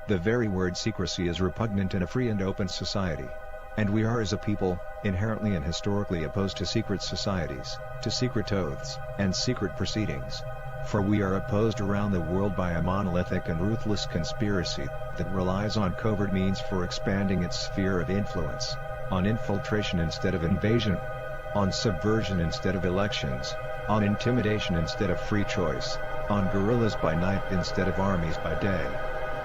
The very word secrecy is repugnant in a free and open society. And we are as a people, inherently and historically opposed to secret societies, to secret oaths, and secret proceedings. For we are opposed around the world by a monolithic and ruthless conspiracy that relies on covert means for expanding its sphere of influence, on infiltration instead of invasion, on subversion instead of elections, on intimidation instead of free choice, on guerrillas by night instead of armies by day.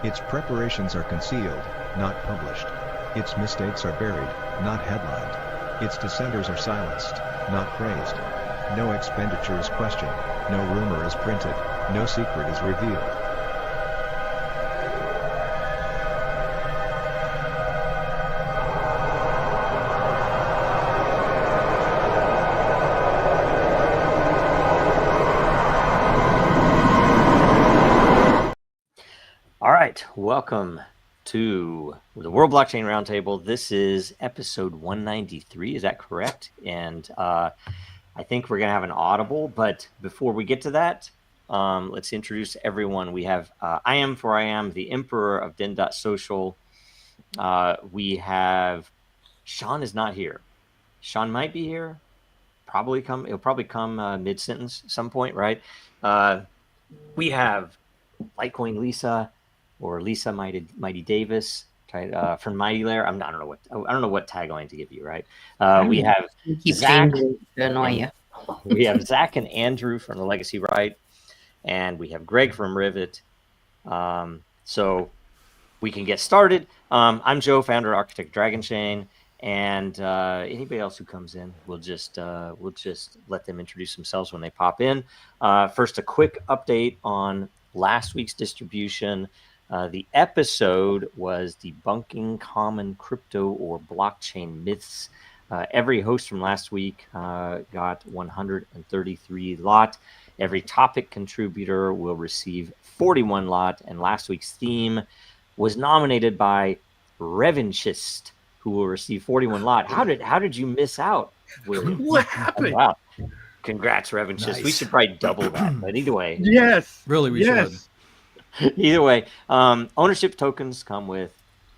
Its preparations are concealed, not published. Its mistakes are buried, not headlined. Its dissenters are silenced, not praised. No expenditure is questioned, no rumor is printed, no secret is revealed. All right, welcome to the World Blockchain Roundtable. This is episode 193, is that correct? And I think we're going to have an audible, but before we get to that, let's introduce everyone. We have I am, the Emperor of Den.social. We have Sean is not here. Sean might be here. He'll probably come mid-sentence some point, right? We have Litecoin Lisa, or Lisa Mighty Davis, from Mighty Lair. I don't know what tagline to give you, right? We have Zach to annoy you. We have Zach and Andrew from the Legacy Right, and we have Greg from Rivet. So we can get started. I'm Joe, founder of Architect Dragon Chain, and anybody else who comes in, we'll just let them introduce themselves when they pop in. First, a quick update on last week's distribution. The episode was debunking common crypto or blockchain myths. Every host from last week got 133 lot. Every topic contributor will receive 41 lot. And last week's theme was nominated by Revanchist, who will receive 41 lot. How did you miss out, William? What happened? Wow. Congrats, Revanchist. Nice. We should probably double that. But either way. Yes. Really, we should. Either way, ownership tokens come with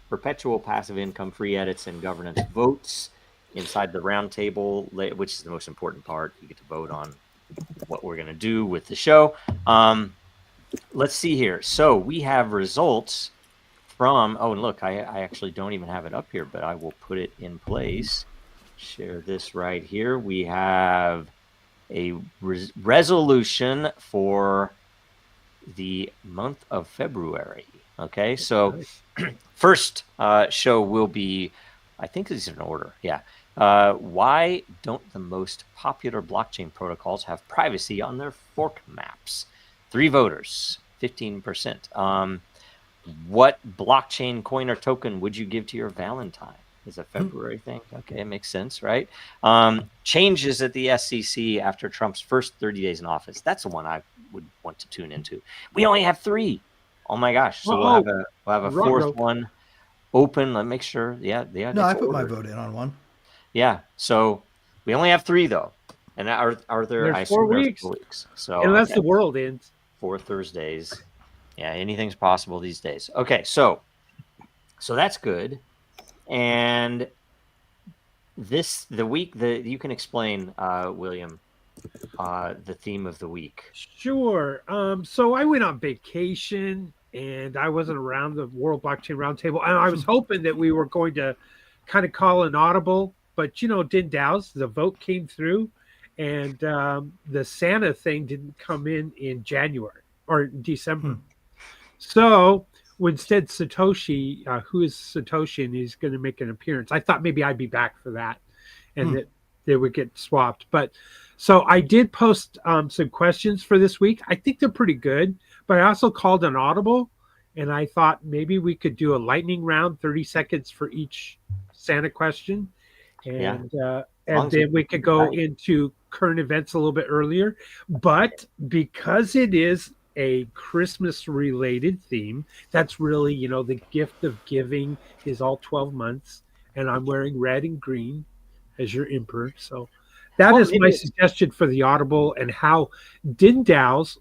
perpetual passive income, free edits, and governance votes inside the roundtable, which is the most important part. You get to vote on what we're going to do with the show. Let's see here. So we have results from, and look, I actually don't even have it up here, but I will put it in place. Share this right here. We have a resolution for the month of February. Okay, so first show will be, I think this is in order. Yeah. Why don't the most popular blockchain protocols have privacy on their fork maps? 3 voters, 15%. What blockchain coin or token would you give to your Valentine? Is a February thing. Okay, it makes sense, right? Changes at the SEC after Trump's first 30 days in office. That's the one I would want to tune into. We only have 3. Oh my gosh! So we'll have a fourth one open. Let me make sure. Yeah. No, I put my vote in on one. Yeah. So we only have 3 though, and are there? There's 4 weeks. 4 weeks. So unless the world ends. 4 Thursdays. Yeah, anything's possible these days. Okay, so that's good. And the week that you can explain, William, the theme of the week. Sure. So I went on vacation and I wasn't around the World Blockchain Roundtable, and I was hoping that we were going to kind of call an audible, but didn't douse. The vote came through, and the Santa thing didn't come in January or December. So instead, Satoshi, who is Satoshi, and he's going to make an appearance. I thought maybe I'd be back for that, and that they would get swapped. But so I did post some questions for this week. I think they're pretty good, but I also called an audible, and I thought maybe we could do a lightning round, 30 seconds for each Santa question, and then we could go into current events a little bit earlier. But because it is a Christmas related theme, that's really, the gift of giving is all 12 months, and I'm wearing red and green as your emperor. So that is my suggestion for the audible, and how Dindaus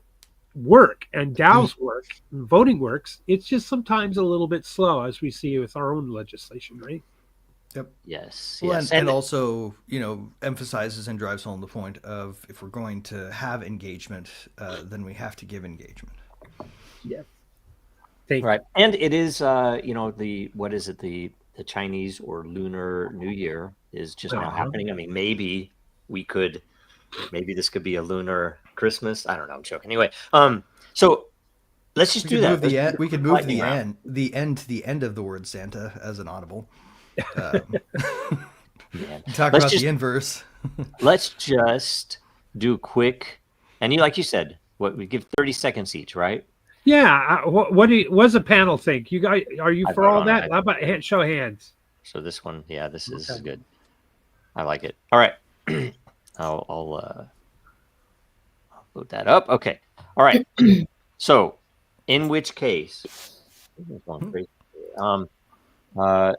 work and DAO's work, and voting works. It's just sometimes a little bit slow, as we see with our own legislation, right? Yep. Yes. Well, Yes. and also, emphasizes and drives home the point of if we're going to have engagement, then we have to give engagement. Yeah. Right. And it is, the Chinese or Lunar New Year is just now happening. I mean, maybe this could be a lunar Christmas. I don't know. I'm joking. Anyway, so let's just do that. We could move the end to the end of the word Santa as an audible. Talk about the inverse. Let's just do quick, and like you said, we give 30 seconds each, right? Yeah. What does the panel think? You guys, are you for all that? How about show hands? So this one, this is good. I like it. All right, I'll load that up. Okay. All right. So, in which case, a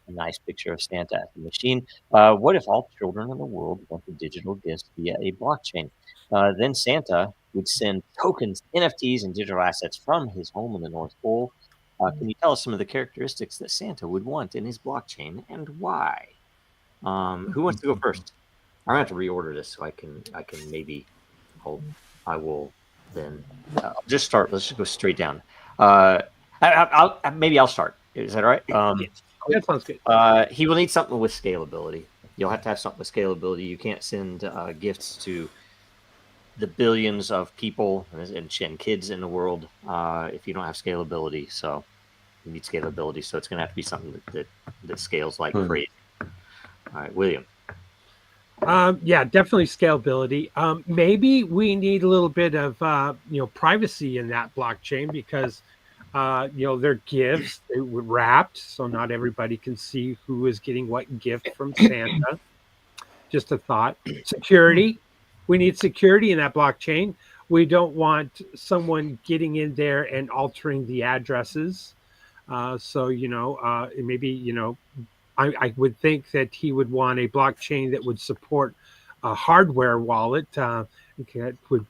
nice picture of Santa at the machine. What if all children in the world wanted digital gifts via a blockchain? Then Santa would send tokens, NFTs, and digital assets from his home in the North Pole. Can you tell us some of the characteristics that Santa would want in his blockchain and why? Who wants to go first? I'm gonna have to reorder this so I can maybe hold. I will then just start. Let's just go straight down. I'll start. Is that all right? That sounds good. He will need something with scalability. You'll have to have something with scalability. You can't send gifts to the billions of people and kids in the world if you don't have scalability. So you need scalability. So it's going to have to be something that scales like crazy. All right, William. Yeah, definitely scalability. Maybe we need a little bit of privacy in that blockchain because they're gifts. They were wrapped, so not everybody can see who is getting what gift from Santa. Just a thought. Security. We need security in that blockchain. We don't want someone getting in there and altering the addresses. Maybe I would think that he would want a blockchain that would support a hardware wallet that would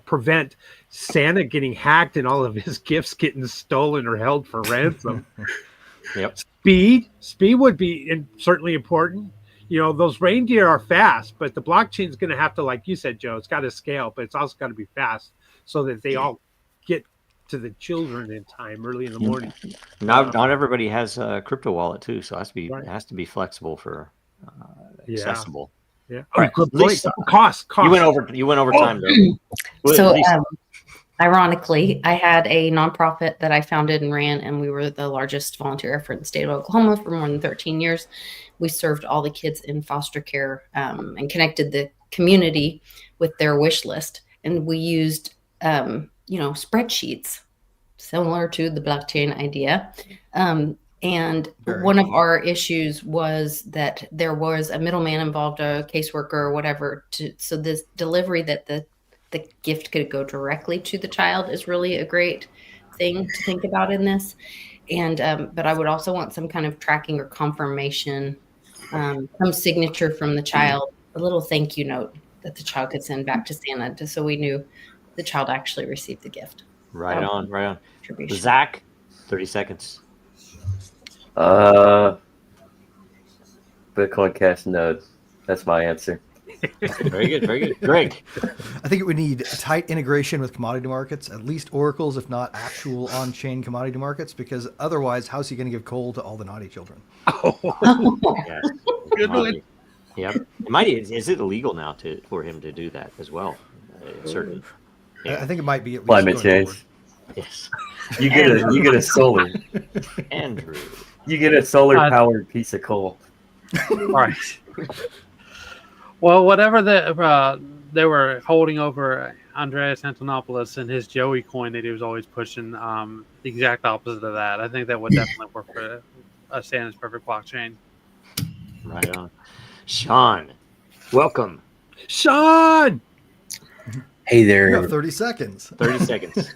prevent Santa getting hacked and all of his gifts getting stolen or held for ransom. Yep. Speed would be certainly important. Those reindeer are fast, but the blockchain is going to have to, like you said, Joe, it's got to scale, but it's also got to be fast so that they all get to the children in time, early in the morning. Not everybody has a crypto wallet too, so it has to be flexible for accessible. Yeah. All right. Lisa, cost. You went over time though. So, ironically, I had a nonprofit that I founded and ran, and we were the largest volunteer effort in the state of Oklahoma for more than 13 years. We served all the kids in foster care and connected the community with their wish list. And we used, spreadsheets similar to the blockchain idea. One of our issues was that there was a middleman involved, a caseworker or whatever. So this delivery that the gift could go directly to the child is really a great thing to think about in this. But I would also want some kind of tracking or confirmation, some signature from the child, a little thank you note that the child could send back to Santa, just so we knew the child actually received the gift. Right on. Zach, 30 seconds. Bitcoin Cash node. That's my answer. Very good. Greg. I think it would need tight integration with commodity markets, at least oracles, if not actual on-chain commodity markets, because otherwise, how's he going to give coal to all the naughty children? Yes. Good one. Yep. Is it illegal now for him to do that as well? Certain. I think it might be at least climate change. Yes. You get a solar. Andrew. You get a solar powered piece of coal. All right. Well, whatever they were holding over Andreas Antonopoulos and his Joey coin that he was always pushing, the exact opposite of that. I think that would definitely work for a Santa's perfect blockchain. Right on. Sean, welcome. Sean! Hey there. You have 30 seconds. 30 seconds.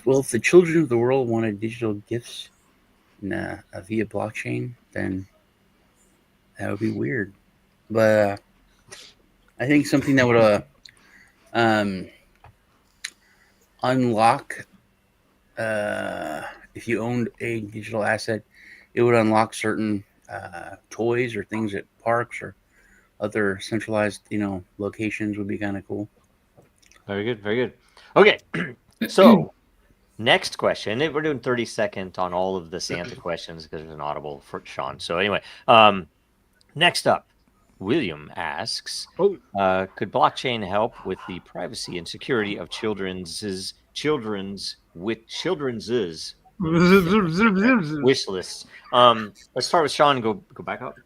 Well, if the children of the world wanted digital gifts via blockchain, then that would be weird. But I think something that would um, unlock, if you owned a digital asset, it would unlock certain toys or things at parks or other centralized, locations would be kind of cool. Very good. Very good. Okay. So, next question. We're doing 30-second on all of the Santa questions because there's an audible for Sean. So, anyway, next up, William asks, Oh. could blockchain help with the privacy and security of children's wish lists? Let's start with Sean and go back up.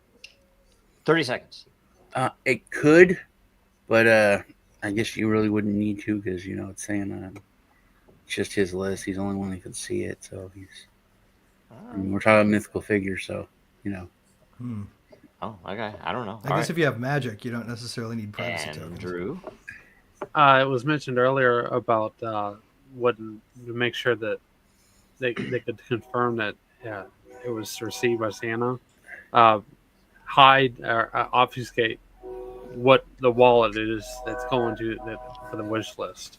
30 seconds. It could, but I guess you really wouldn't need to because it's saying it's just his list. He's the only one that can see it, so we're talking about mythical figures, so Oh, okay. I don't know. I guess if you have magic, you don't necessarily need privacy tokens. Andrew. It was mentioned earlier about what to make sure that they could confirm that it was received by Santa. Hide or obfuscate what the wallet is that's going to for the wish list.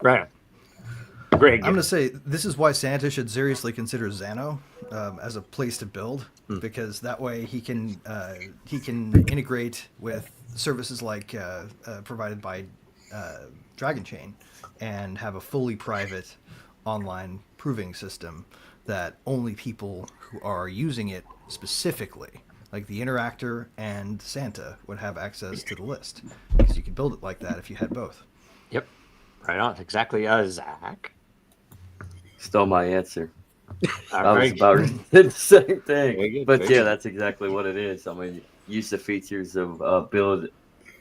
Right. Greg. I'm going to say this is why Santa should seriously consider Xano as a place to build, because that way he can integrate with services like provided by Dragon Chain and have a fully private online proving system that only people who are using it specifically, like the Interactor and Santa, would have access to the list, because you could build it like that if you had both. Yep. Right on. Exactly. Zach. Stole my answer. I Very was about to say the same thing. Very good, But very yeah, good. that's exactly what it is. I mean, use the features of build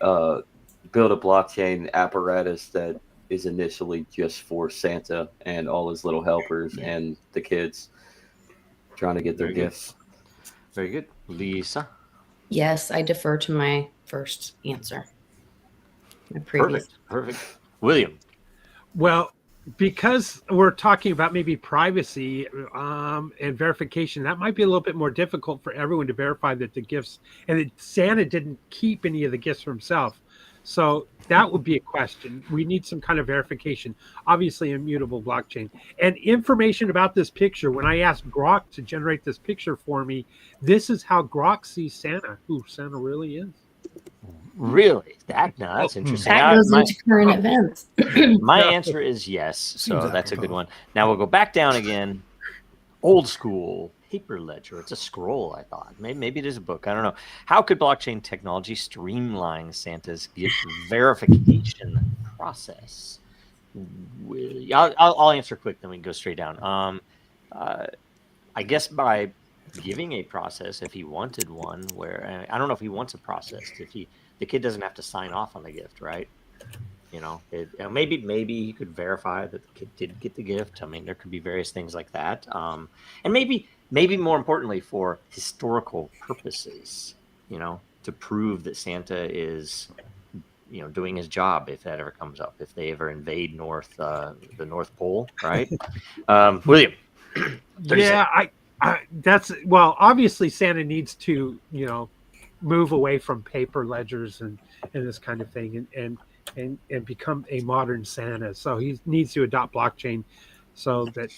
a blockchain apparatus that is initially just for Santa and all his little helpers and the kids trying to get their Very good. gifts. Very good. Lisa. Yes, I defer to my first answer. My previous. Perfect. William. Well, because we're talking about maybe privacy and verification, that might be a little bit more difficult for everyone to verify that the gifts, and that Santa didn't keep any of the gifts for himself. So that would be a question. We need some kind of verification, obviously immutable blockchain. And information about this picture, when I asked Grok to generate this picture for me, this is how Grok sees Santa, who Santa really is. Really? That's interesting. That goes into current events. My answer is yes. So that's a good one. Now we'll go back down again. Old school paper ledger. It's a scroll, I thought. Maybe it is a book. I don't know. How could blockchain technology streamline Santa's gift verification process? I'll answer quick, then we can go straight down. I guess by giving a process, if he wanted one, where I don't know if he wants a process. The kid doesn't have to sign off on the gift, right? Maybe he could verify that the kid did get the gift. I mean, there could be various things like that. And maybe more importantly, for historical purposes, to prove that Santa is, doing his job, if that ever comes up, if they ever invade the North Pole, right? William. Yeah, obviously Santa needs to, move away from paper ledgers and this kind of thing and become a modern Santa. So he needs to adopt blockchain so that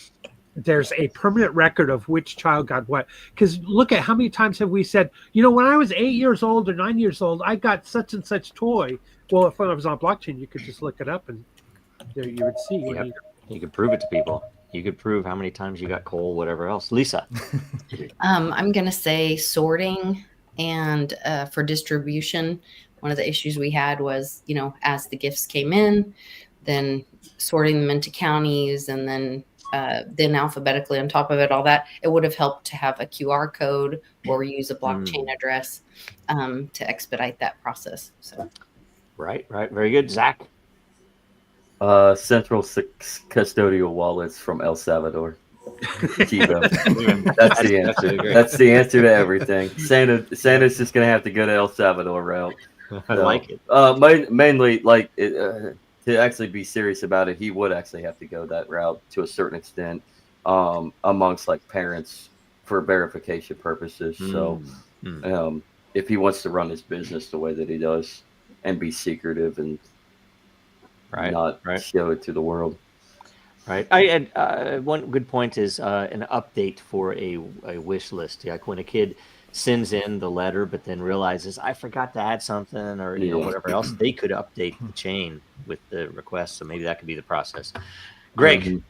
there's a permanent record of which child got what. Because look at how many times have we said, when I was 8 years old or 9 years old, I got such and such toy. Well, if I was on blockchain, you could just look it up and there you would see. Yep. You could prove it to people. You could prove how many times you got coal, whatever else. Lisa. I'm going to say sorting and for distribution. One of the issues we had was, as the gifts came in, then sorting them into counties and then alphabetically on top of it, all that, it would have helped to have a QR code or use a blockchain address to expedite that process. So, right. Very good. Zach. Central custodial wallets from El Salvador. Chivo. That's the answer. That's the answer to everything. Santa's just gonna have to go to El Salvador route. I like it. Mainly, to actually be serious about it, he would actually have to go that route to a certain extent, amongst parents for verification purposes. So, if he wants to run his business the way that he does and be secretive and not show it to the world. Right. And one good point is an update for a wish list. Like when a kid sends in the letter, but then realizes I forgot to add something, or whatever else, they could update the chain with the request. So maybe that could be the process. Greg.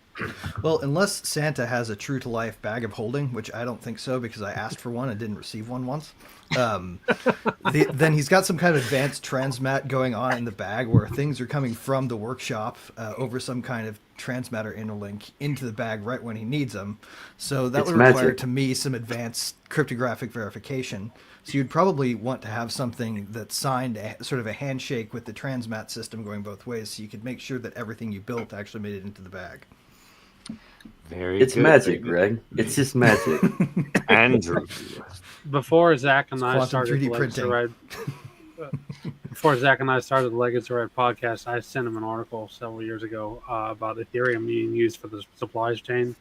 Well, unless Santa has a true to life bag of holding, which I don't think so because I asked for one and didn't receive one once. Then he's got some kind of advanced transmat going on in the bag where things are coming from the workshop over some kind of transmatter interlink into the bag right when he needs them. So that would require to me some advanced cryptographic verification. So you'd probably want to have something that signed sort of a handshake with the transmat system going both ways, so you could make sure that everything you built actually made it into the bag. It's magic, Greg. It's just magic. Andrew. Before Zach and I quantum started 3D the Legacy Ride, before Zach and I started the Legacy Ride podcast, I sent him an article several years ago about Ethereum being used for the supplies chain.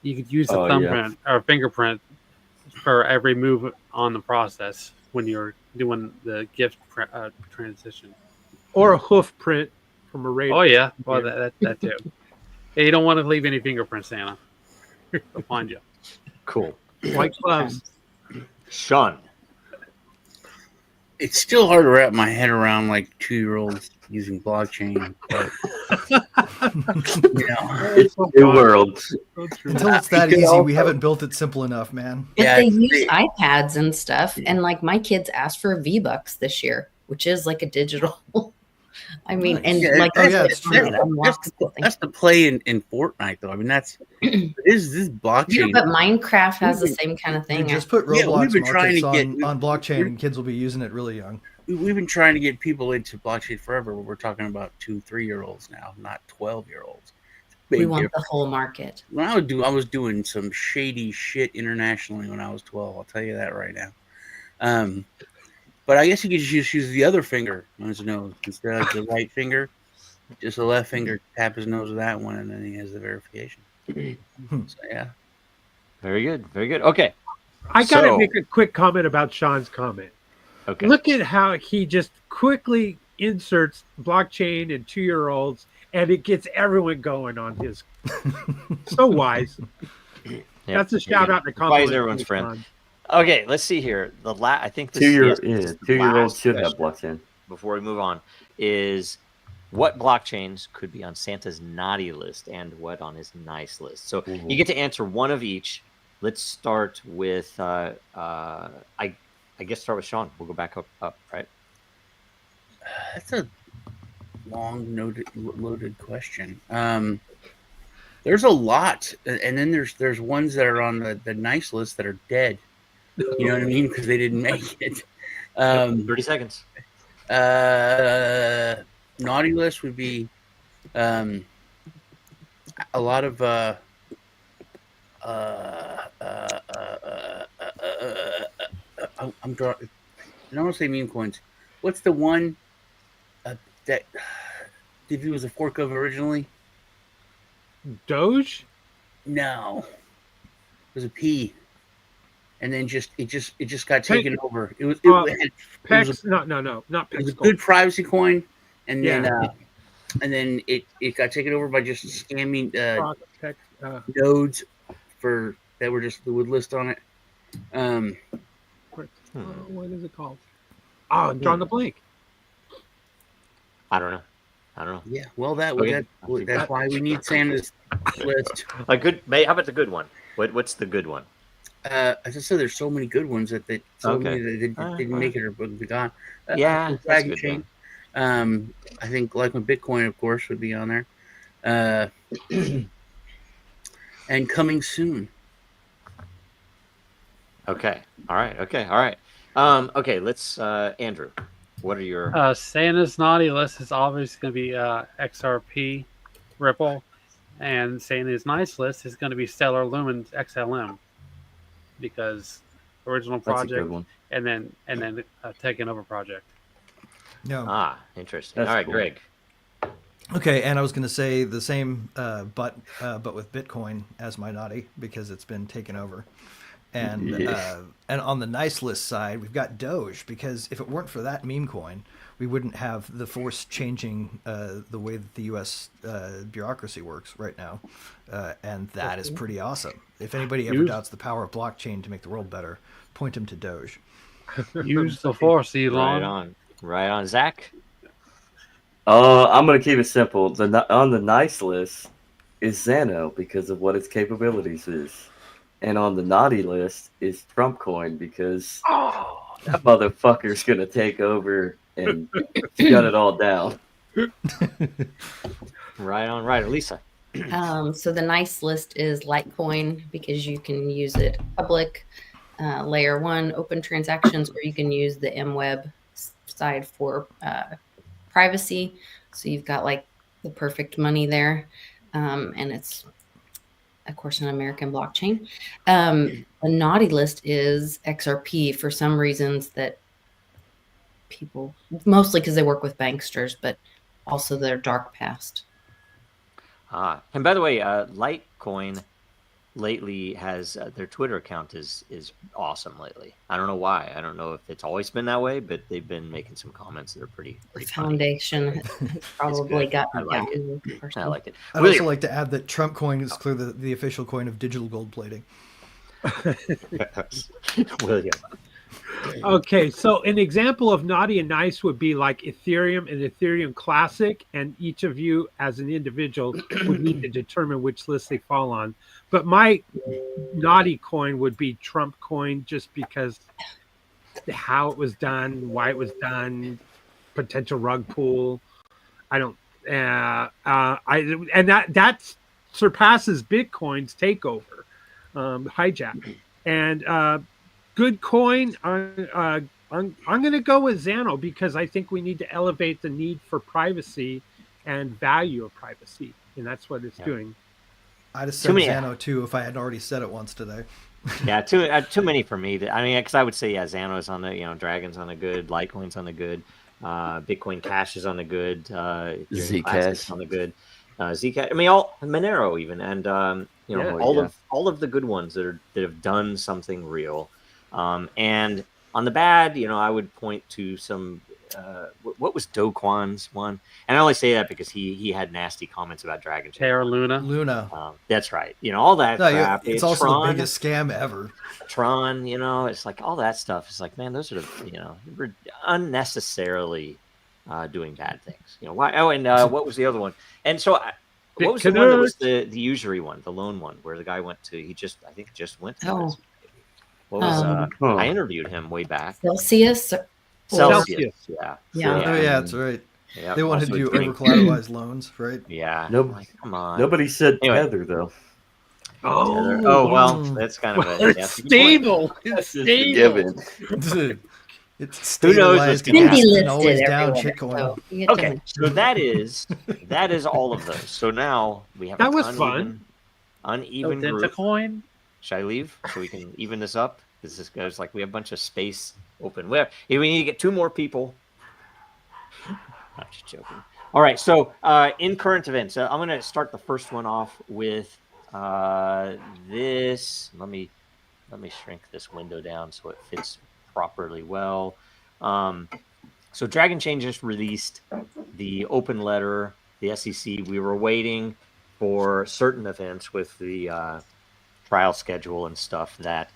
You could use the thumbprint or fingerprint for every move on the process when you're doing the gift transition. Or a hoof print from a radar. Oh yeah, well that too. Yeah, you don't want to leave any fingerprints, Santa. They'll find you. Cool. White gloves. Sean. It's still hard to wrap my head around like 2-year-olds using blockchain. But, it's a new world. Until it's that easy, we haven't built it simple enough, man. But they use iPads and stuff, and like my kids asked for V-Bucks this year, which is like a digital. I mean, and like that's the play in Fortnite, though. I mean, this blockchain. Yeah, but Minecraft has the same kind of thing. Just put Roblox markets on blockchain, and kids will be using it really young. We've been trying to get people into blockchain forever, but we're talking about 2-3-year-olds now, not 12-year-olds. We want the whole market. When I was doing some shady shit internationally when I was 12. I'll tell you that right now. But I guess you could just use the other finger on his nose instead of the right finger. Just the left finger, tap his nose with that one, and then he has the verification. So, yeah. Very good. Very good. Okay. I got to make a quick comment about Sean's comment. Okay. Look at how he just quickly inserts blockchain and 2-year-olds, and it gets everyone going on his. So wise. Yep. That's a shout out to compliment. Wise everyone's friend. Okay, let's see here. I think this 2-year-olds should have blockchain. Before we move on, is what blockchains could be on Santa's naughty list and what on his nice list? So you get to answer one of each. Let's start with I guess start with Sean. We'll go back up, right? That's a long loaded question. There's a lot, and then there's ones that are on the nice list that are dead. You know what I mean? Because they didn't make it. 30 seconds. Naughty list would be a lot of I'm drawing. I don't want to say meme coins. What's the one that did it was a fork of originally? Doge? No, it was a P. And then it just got taken over. It was not Pex. It was a good privacy coin, and then it got taken over by just scamming nodes that were just the wood list on it. What is it called? Oh, I'm drawing the blank. I don't know. Yeah, well, that's why we need Santa's list. A good. How about the good one? What's the good one? As I said, there's so many good ones that didn't make it or be gone. Dragon Chain. I think like with Bitcoin, of course, would be on there. And coming soon. Okay. All right. Okay. Let's Andrew. What are your Santa's naughty list is obviously going to be XRP, Ripple, and Santa's nice list is going to be Stellar Lumen's XLM. Because original project and then taking over project. No. Interesting. All right, cool. Greg. Okay, and I was going to say the same, but with Bitcoin as my naughty because it's been taken over, And on the nice list side, we've got Doge, because if it weren't for that meme coin, we wouldn't have the force changing the way that the U.S. Bureaucracy works right now, and that is pretty awesome. If anybody ever doubts the power of blockchain to make the world better, point them to Doge. Use the force, Elon. Right on, Zach. I'm gonna keep it simple. On the nice list is Xano because of what its capabilities is, and on the naughty list is Trump coin because that motherfucker's gonna take over and shut it all down. Right on, right, Lisa. So the nice list is Litecoin because you can use it public, layer 1 open transactions, or you can use the MWeb side for privacy. So you've got like the perfect money there, and it's of course an American blockchain. The naughty list is XRP for some reasons that people, mostly because they work with banksters, but also their dark past. And by the way, Litecoin lately has their Twitter account is awesome lately. I don't know why. I don't know if it's always been that way, but they've been making some comments that are pretty funny. Foundation has probably got. I like it. I like it. I'd also like to add that Trump coin is clearly the official coin of digital gold plating. William. Okay, so an example of naughty and nice would be like Ethereum and Ethereum Classic, and each of you as an individual would need to determine which list they fall on. But my naughty coin would be Trump coin, just because how it was done, why it was done, potential rug pull. I don't, and that surpasses Bitcoin's takeover, hijack, and good coin. I'm going to go with Xano because I think we need to elevate the need for privacy and value of privacy, and that's what it's doing. I'd have said Xano too if I hadn't already said it once today. Yeah, too many for me. I mean, because I would say Xano's on the Dragon's on the good, Litecoin's on the good, Bitcoin Cash is on the good, Zcash on the good, Zcash. I mean, all Monero even, and all of the good ones that have done something real. And on the bad, I would point to some. What was Do Kwon's one? And I only say that because he had nasty comments about Dragon Chain. Terra Luna. That's right. All that crap. It's also Tron, the biggest scam ever. Tron, it's like all that stuff. It's like, man, those are we're unnecessarily doing bad things. Why? Oh, and what was the other one? And so, what was the one that was the usury one, the lone one, where the guy went to? I think just went to. Oh. What was? I interviewed him way back. Celsius. Yeah. Oh yeah, that's right. Yeah, they wanted to do over collateralized loans, right? Yeah. Come on. Nobody said Tether though. Oh well, that's kind of it's stable. It's stable. It's stabilized and always down shitcoin. Okay, so that is all of those. So now we have that was fun. Uneven group. Coin. Should I leave so we can even this up? Because this goes like we have a bunch of space open. We need to get 2 more people. I'm just joking. All right, so in current events, I'm going to start the first one off with this. Let me shrink this window down so it fits properly well. So Dragon Chain just released the open letter, the SEC. We were waiting for certain events with the trial schedule and stuff that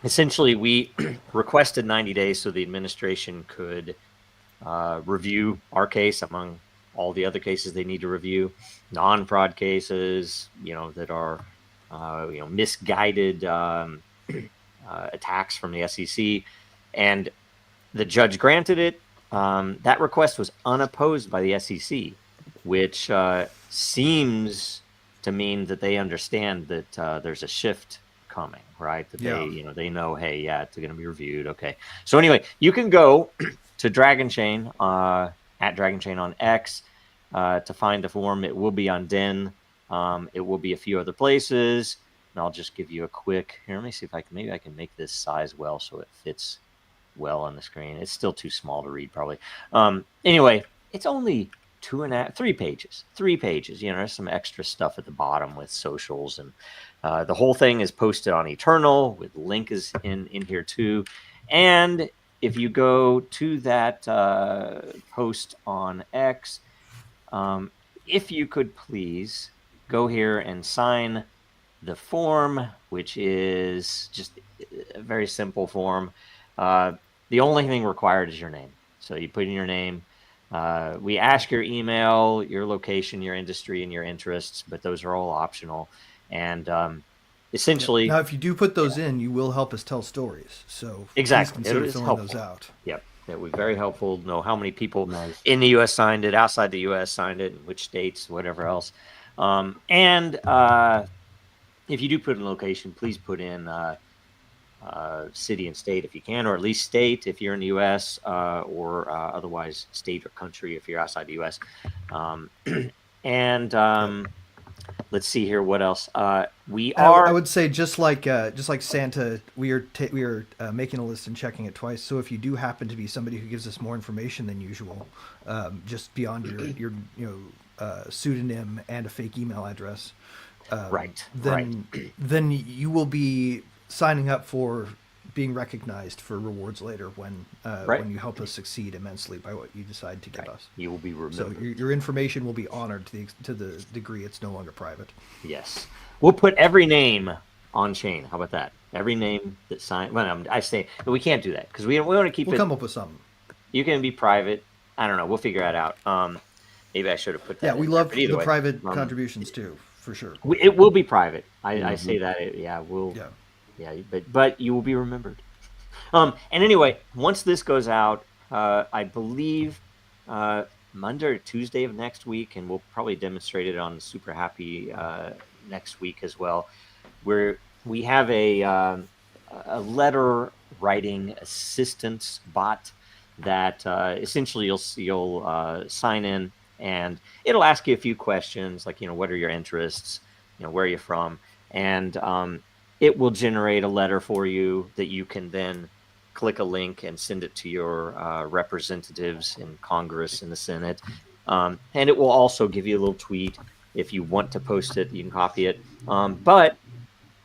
essentially we requested 90 days so the administration could review our case among all the other cases they need to review, non-fraud cases, that are misguided attacks from the SEC, and the judge granted it. That request was unopposed by the SEC, which seems to mean that they understand that there's a shift coming, right? That they know, hey, it's going to be reviewed. Okay. So anyway, you can go to Dragon Chain at Dragon Chain on X to find the form. It will be on Den. It will be a few other places, and I'll just give you a quick. Here, let me see if I can make this size well so it fits well on the screen. It's still too small to read, probably. Anyway, it's only 3 pages. 3 pages. You know, there's some extra stuff at the bottom with socials, and the whole thing is posted on Eternal. With link is in here too. And if you go to that post on X, if you could please go here and sign the form, which is just a very simple form. The only thing required is your name. So you put in your name. We ask your email, your location, your industry, and your interests, but those are all optional. And essentially, now if you do put those in, you will help us tell stories. So exactly, please consider it is filling helpful. those out. Yep, it would be very helpful to know how many people in the U.S. signed it, outside the U.S. signed it, in which states, whatever else. If you do put in location, please put in city and state if you can, or at least state if you're in the U.S., or otherwise state or country if you're outside the U.S. Let's see here. What else? I would say just like Santa, we are making a list and checking it twice. So if you do happen to be somebody who gives us more information than usual, just beyond your pseudonym and a fake email address, then you will be signing up for being recognized for rewards later when you help us succeed immensely by what you decide to give us. You will be remembered. So your information will be honored to the degree it's no longer private. Yes, we'll put every name on chain. How about that? Every name that signed. Well, I say, but we can't do that because we want to keep it. We'll come up with something. You can be private. I don't know. We'll figure that out. Maybe I should have put that. Yeah, we love the way, private contributions too, for sure. It will be private. I say that. We'll. Yeah, but you will be remembered. And anyway, once this goes out, I believe Monday or Tuesday of next week, and we'll probably demonstrate it on Super Happy next week as well, where we have a letter writing assistance bot that essentially you'll sign in, and it'll ask you a few questions like, what are your interests, where are you from, and it will generate a letter for you that you can then click a link and send it to your representatives in Congress and the Senate. And it will also give you a little tweet. If you want to post it, you can copy it. But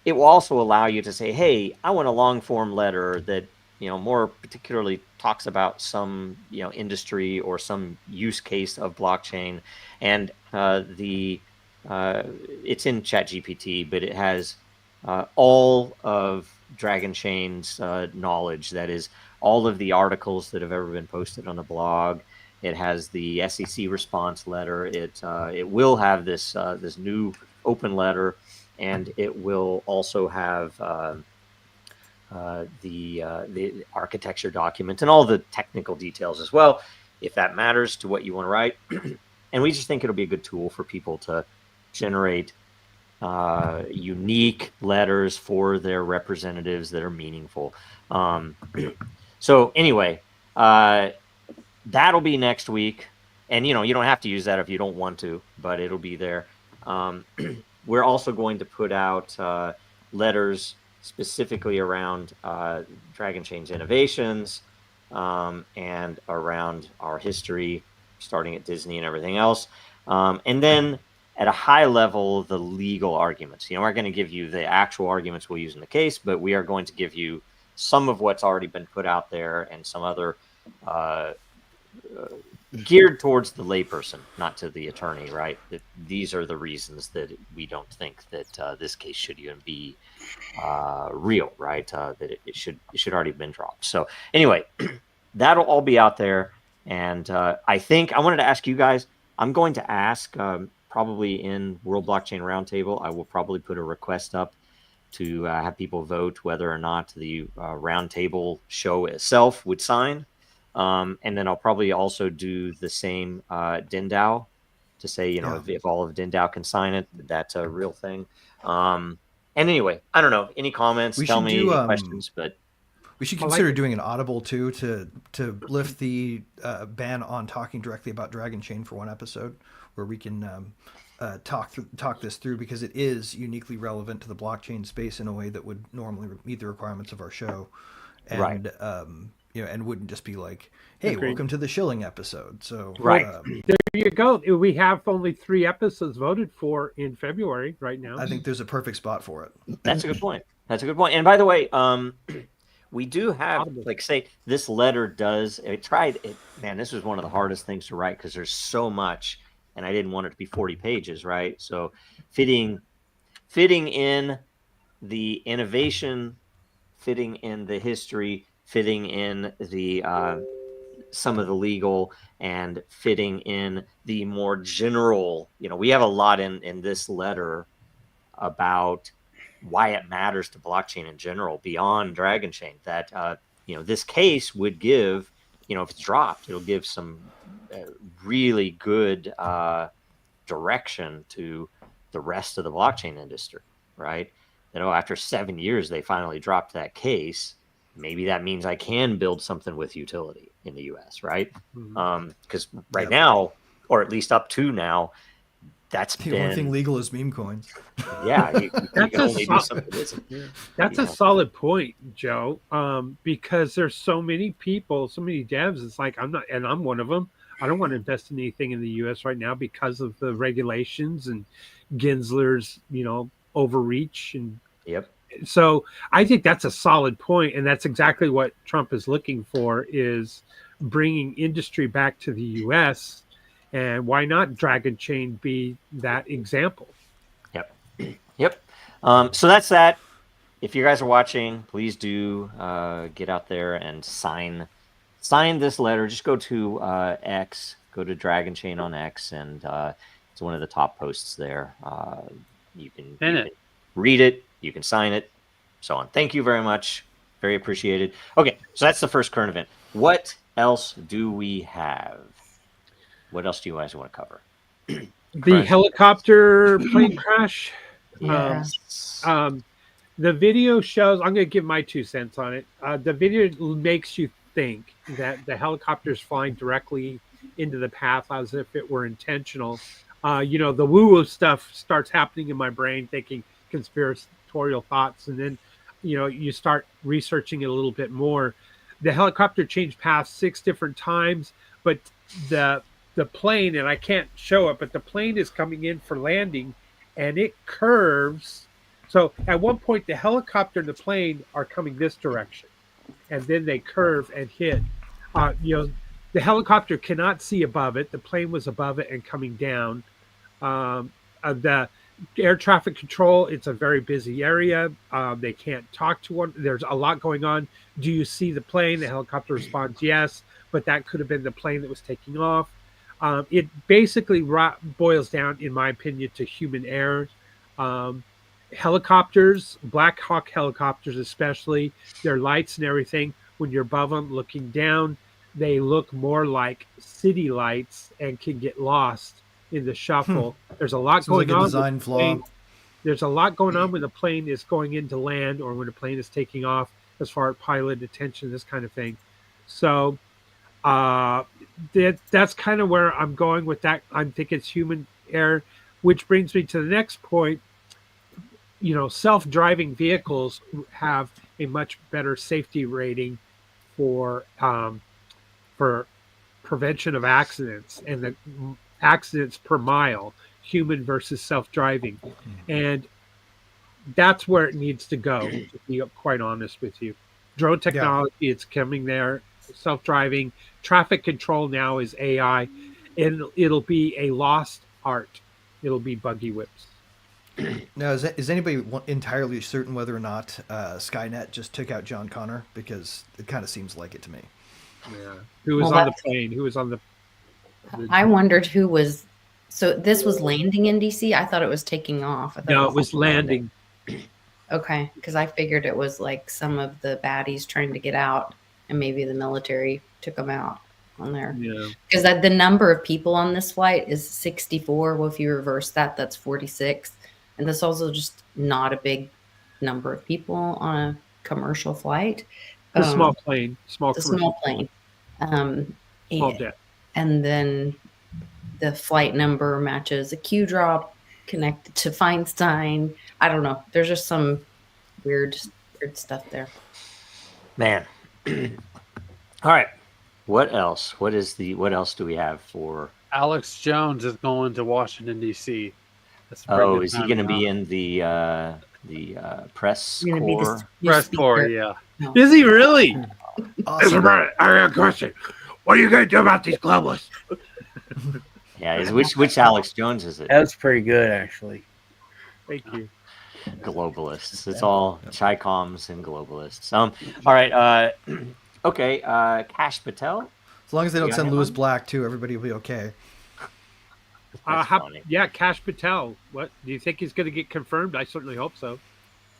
it will also allow you to say, hey, I want a long form letter that, more particularly talks about some, industry or some use case of blockchain. And it's in ChatGPT, but it has all of Dragon Chain's knowledge. That is all of the articles that have ever been posted on the blog. It has the SEC response letter. It will have this new open letter, and it will also have the architecture document and all the technical details as well, if that matters to what you want to write. And we just think it'll be a good tool for people to generate unique letters for their representatives that are meaningful. So anyway, that'll be next week. And, you don't have to use that if you don't want to, but it'll be there. We're also going to put out letters specifically around Dragon Chain's innovations and around our history, starting at Disney and everything else. And then at a high level, the legal arguments. We're going to give you the actual arguments we'll use in the case, but we are going to give you some of what's already been put out there and some other geared towards the layperson, not to the attorney, right? That these are the reasons that we don't think that this case should even be real, right? That it should already have been dropped. So anyway, that'll all be out there. And I think I wanted to ask you guys, I'm going to ask probably in World Blockchain Roundtable, I will probably put a request up to have people vote whether or not the Roundtable show itself would sign. And then I'll probably also do the same DinDAO to say, if all of DinDAO can sign it, that's a real thing. And anyway, I don't know. Any comments? Tell me any questions. But we should consider doing an audible too to lift the ban on talking directly about Dragon Chain for one episode, where we can talk this through, because it is uniquely relevant to the blockchain space in a way that would normally meet the requirements of our show. And and wouldn't just be like, hey, Agreed. welcome to the Shilling episode. So Right. There you go. We have only 3 episodes voted for in February right now. I think there's a perfect spot for it. That's a good point. That's a good point. And by the way, we do have, Audible. like, say, this letter does. I tried it. Man, this was one of the hardest things to write because there's so much, and I didn't want it to be 40 pages, right? So, fitting in the innovation, fitting in the history, fitting in the some of the legal, and fitting in the more general. We have a lot in this letter about why it matters to blockchain in general beyond Dragon Chain. That this case would give, if it's dropped, it'll give some really good direction to the rest of the blockchain industry, right? After 7 years, they finally dropped that case. Maybe that means I can build something with utility in the U.S., right? Because right now, or at least up to now, that's The only thing legal is meme coins. Yeah, you can only do something that isn't. That's a solid point, Joe. Because there's so many people, so many devs. It's like I'm one of them. I don't want to invest in anything in the U.S. right now because of the regulations and Gensler's, overreach. And Yep. So I think that's a solid point, and that's exactly what Trump is looking for: is bringing industry back to the U.S. And why not Dragon Chain be that example? Yep. So that's that. If you guys are watching, please do get out there and sign this letter. Just go to X, go to Dragon Chain on X, and it's one of the top posts there. You can read it, you can sign it, so on. Thank you very much. Very appreciated. Okay, so that's the first current event. What else do we have? What else do you guys want to cover? The helicopter plane crash. Yes. The video shows, I'm going to give my 2 cents on it. The video makes you think that the helicopter's flying directly into the path as if it were intentional. The woo-woo stuff starts happening in my brain, thinking conspiratorial thoughts. And then, you start researching it a little bit more. The helicopter changed paths 6 different times, but the plane, and I can't show it, but the plane is coming in for landing and it curves. So at one point, the helicopter and the plane are coming this direction, and then they curve and hit. The helicopter cannot see above it. The plane was above it and coming down. The air traffic control, it's a very busy area. They can't talk to one. There's a lot going on. Do you see the plane? The helicopter responds yes, but that could have been the plane that was taking off. It basically boils down, in my opinion, to human error. Helicopters, Black Hawk helicopters especially, their lights and everything, when you're above them looking down, they look more like city lights and can get lost in the shuffle. There's a lot going on. Design flaw. There's a lot going on when the plane is going into land or when the plane is taking off, as far as pilot attention, this kind of thing. So that's kind of where I'm going with that. I think it's human error, which brings me to the next point. Self-driving vehicles have a much better safety rating for prevention of accidents and the accidents per mile, human versus self-driving. And that's where it needs to go, to be quite honest with you. Drone technology, it's coming there. Self-driving, traffic control now is AI, and it'll be a lost art. It'll be buggy whips. Now, is anybody entirely certain whether or not Skynet just took out John Connor? Because it kind of seems like it to me. Yeah. Who was on the plane? Who was on the... I wondered who was... So this was landing in DC? I thought it was taking off. No, it was landing. Okay, because I figured it was like some of the baddies trying to get out, and maybe the military took them out on there. Yeah. Because the number of people on this flight is 64. Well, if you reverse that, that's 46. And that's also just not a big number of people on a commercial flight. A small plane. Small plane. Small jet. And then the flight number matches a Q drop connected to Feinstein. I don't know. There's just some weird stuff there. Man. All right. What else? What else do we have for? Alex Jones is going to Washington D.C. That's a pretty Oh, good is he time going to to be know. in the press You're gonna be corps? the Press corps? speaker. Yeah. No. Is he really? Awesome. I got a question. What are you going to do about these globalists? Yeah. Which Alex Jones is it? That was pretty good, actually. Thank you. Globalists. It's all Chi-coms and globalists. All right. Okay. Kash Patel. As long as they don't You got send him Lewis on? Black too, everybody will be okay. That's funny. Yeah, Kash Patel. What do you think he's going to get confirmed? I certainly hope so.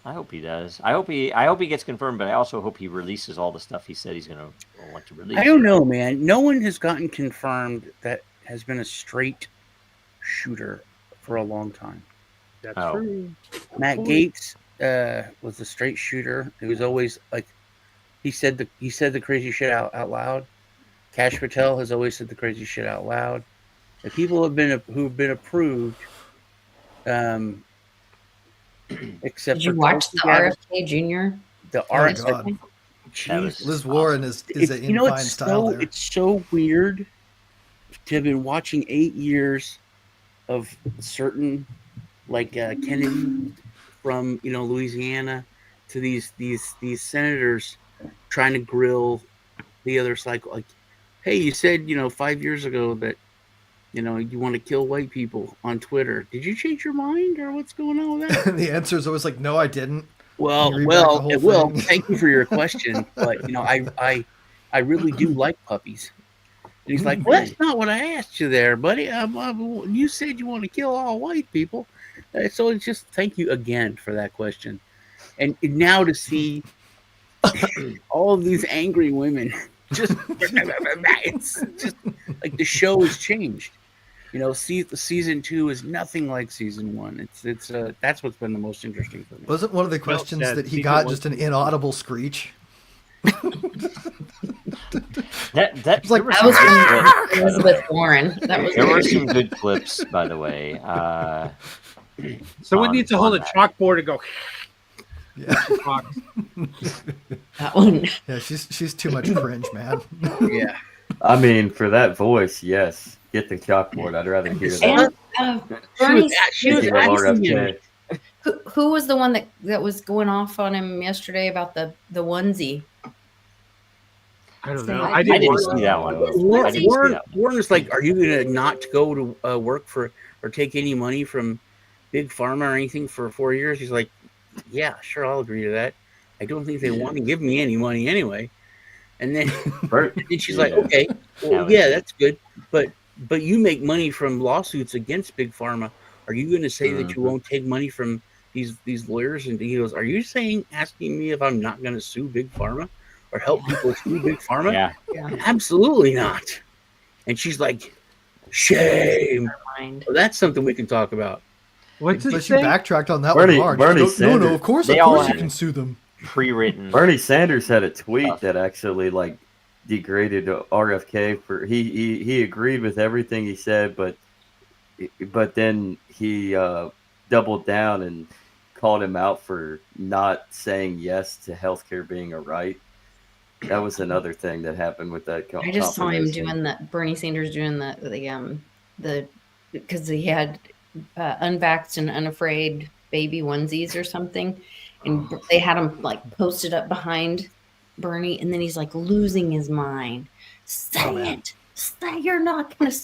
I hope he does. I hope he gets confirmed, but I also hope he releases all the stuff he said he's going to want to release. I don't know, man. No one has gotten confirmed that has been a straight shooter for a long time. That's Oh. true. Matt Gaetz was a straight shooter. It was always like he said the crazy shit out loud. Kash Patel has always said the crazy shit out loud. The people who've been approved, except Did you for watch the Tulsi Gabbard, RFK Jr.? the Oh, RS. God. That was Jeez. Liz Warren is in fine style there. It's so weird to have been watching 8 years of certain like Kennedy from Louisiana to these senators trying to grill the other side, like, hey, you said 5 years ago that you want to kill white people on Twitter. Did you change your mind, or what's going on with that? The answer is always like, no, I didn't. Well, Can you read back the whole thing? thank you for your question, but I really do like puppies. And he's like, well, that's not what I asked you there, buddy. You said you want to kill all white people. So it's just thank you again for that question. And now to see all of these angry women, it's just like the show has changed. Season 2 is nothing like season 1. It's that's what's been the most interesting for me. Wasn't one of the questions yeah, that he season got one- just an inaudible screech? that. It's like- There were That some was good from Elizabeth Warren. That was There were great. some good clips, by the way. Someone on- needs to hold on a that. chalkboard and go. Yeah, Talk. That one. yeah, she's too much cringe, man. Yeah. I mean, for that voice, yes. Get the chalkboard. I'd rather hear that. And She Bernie, was Speaking of asking him. RFK, who was the one that was going off on him yesterday about the onesie? I don't Say, know. I I didn't didn't. see that one. Warren, I didn't see that. Warren is like, are you going to not go to work for or take any money from Big Pharma or anything for 4 years? He's like, yeah, sure, I'll agree to that. I don't think they want to give me any money anyway. And then, and she's like, Yeah. okay, That well, was yeah, good. that's good. But you make money from lawsuits against Big Pharma. Are you going to say that you won't take money from these lawyers? And he goes, are you asking me if I'm not going to sue Big Pharma or help people sue Big Pharma? Yeah. Absolutely not. And she's like, shame. Mind. Well, that's something we can talk about. What's it But she say? backtracked on that Bernie- one hard. Bernie She goes, no, Sanders- of course They all you had- can sue them. Pre-written. Bernie Sanders had a tweet Stuff. that actually like degraded RFK for he agreed with everything he said, but then he doubled down and called him out for not saying yes to healthcare being a right. That was another thing that happened with that. I just saw him confirmation. doing that. Bernie Sanders doing the because he had unvaxxed and unafraid baby onesies or something, and they had him like posted up behind Bernie, and then he's like losing his mind. Say it. Say you're not going to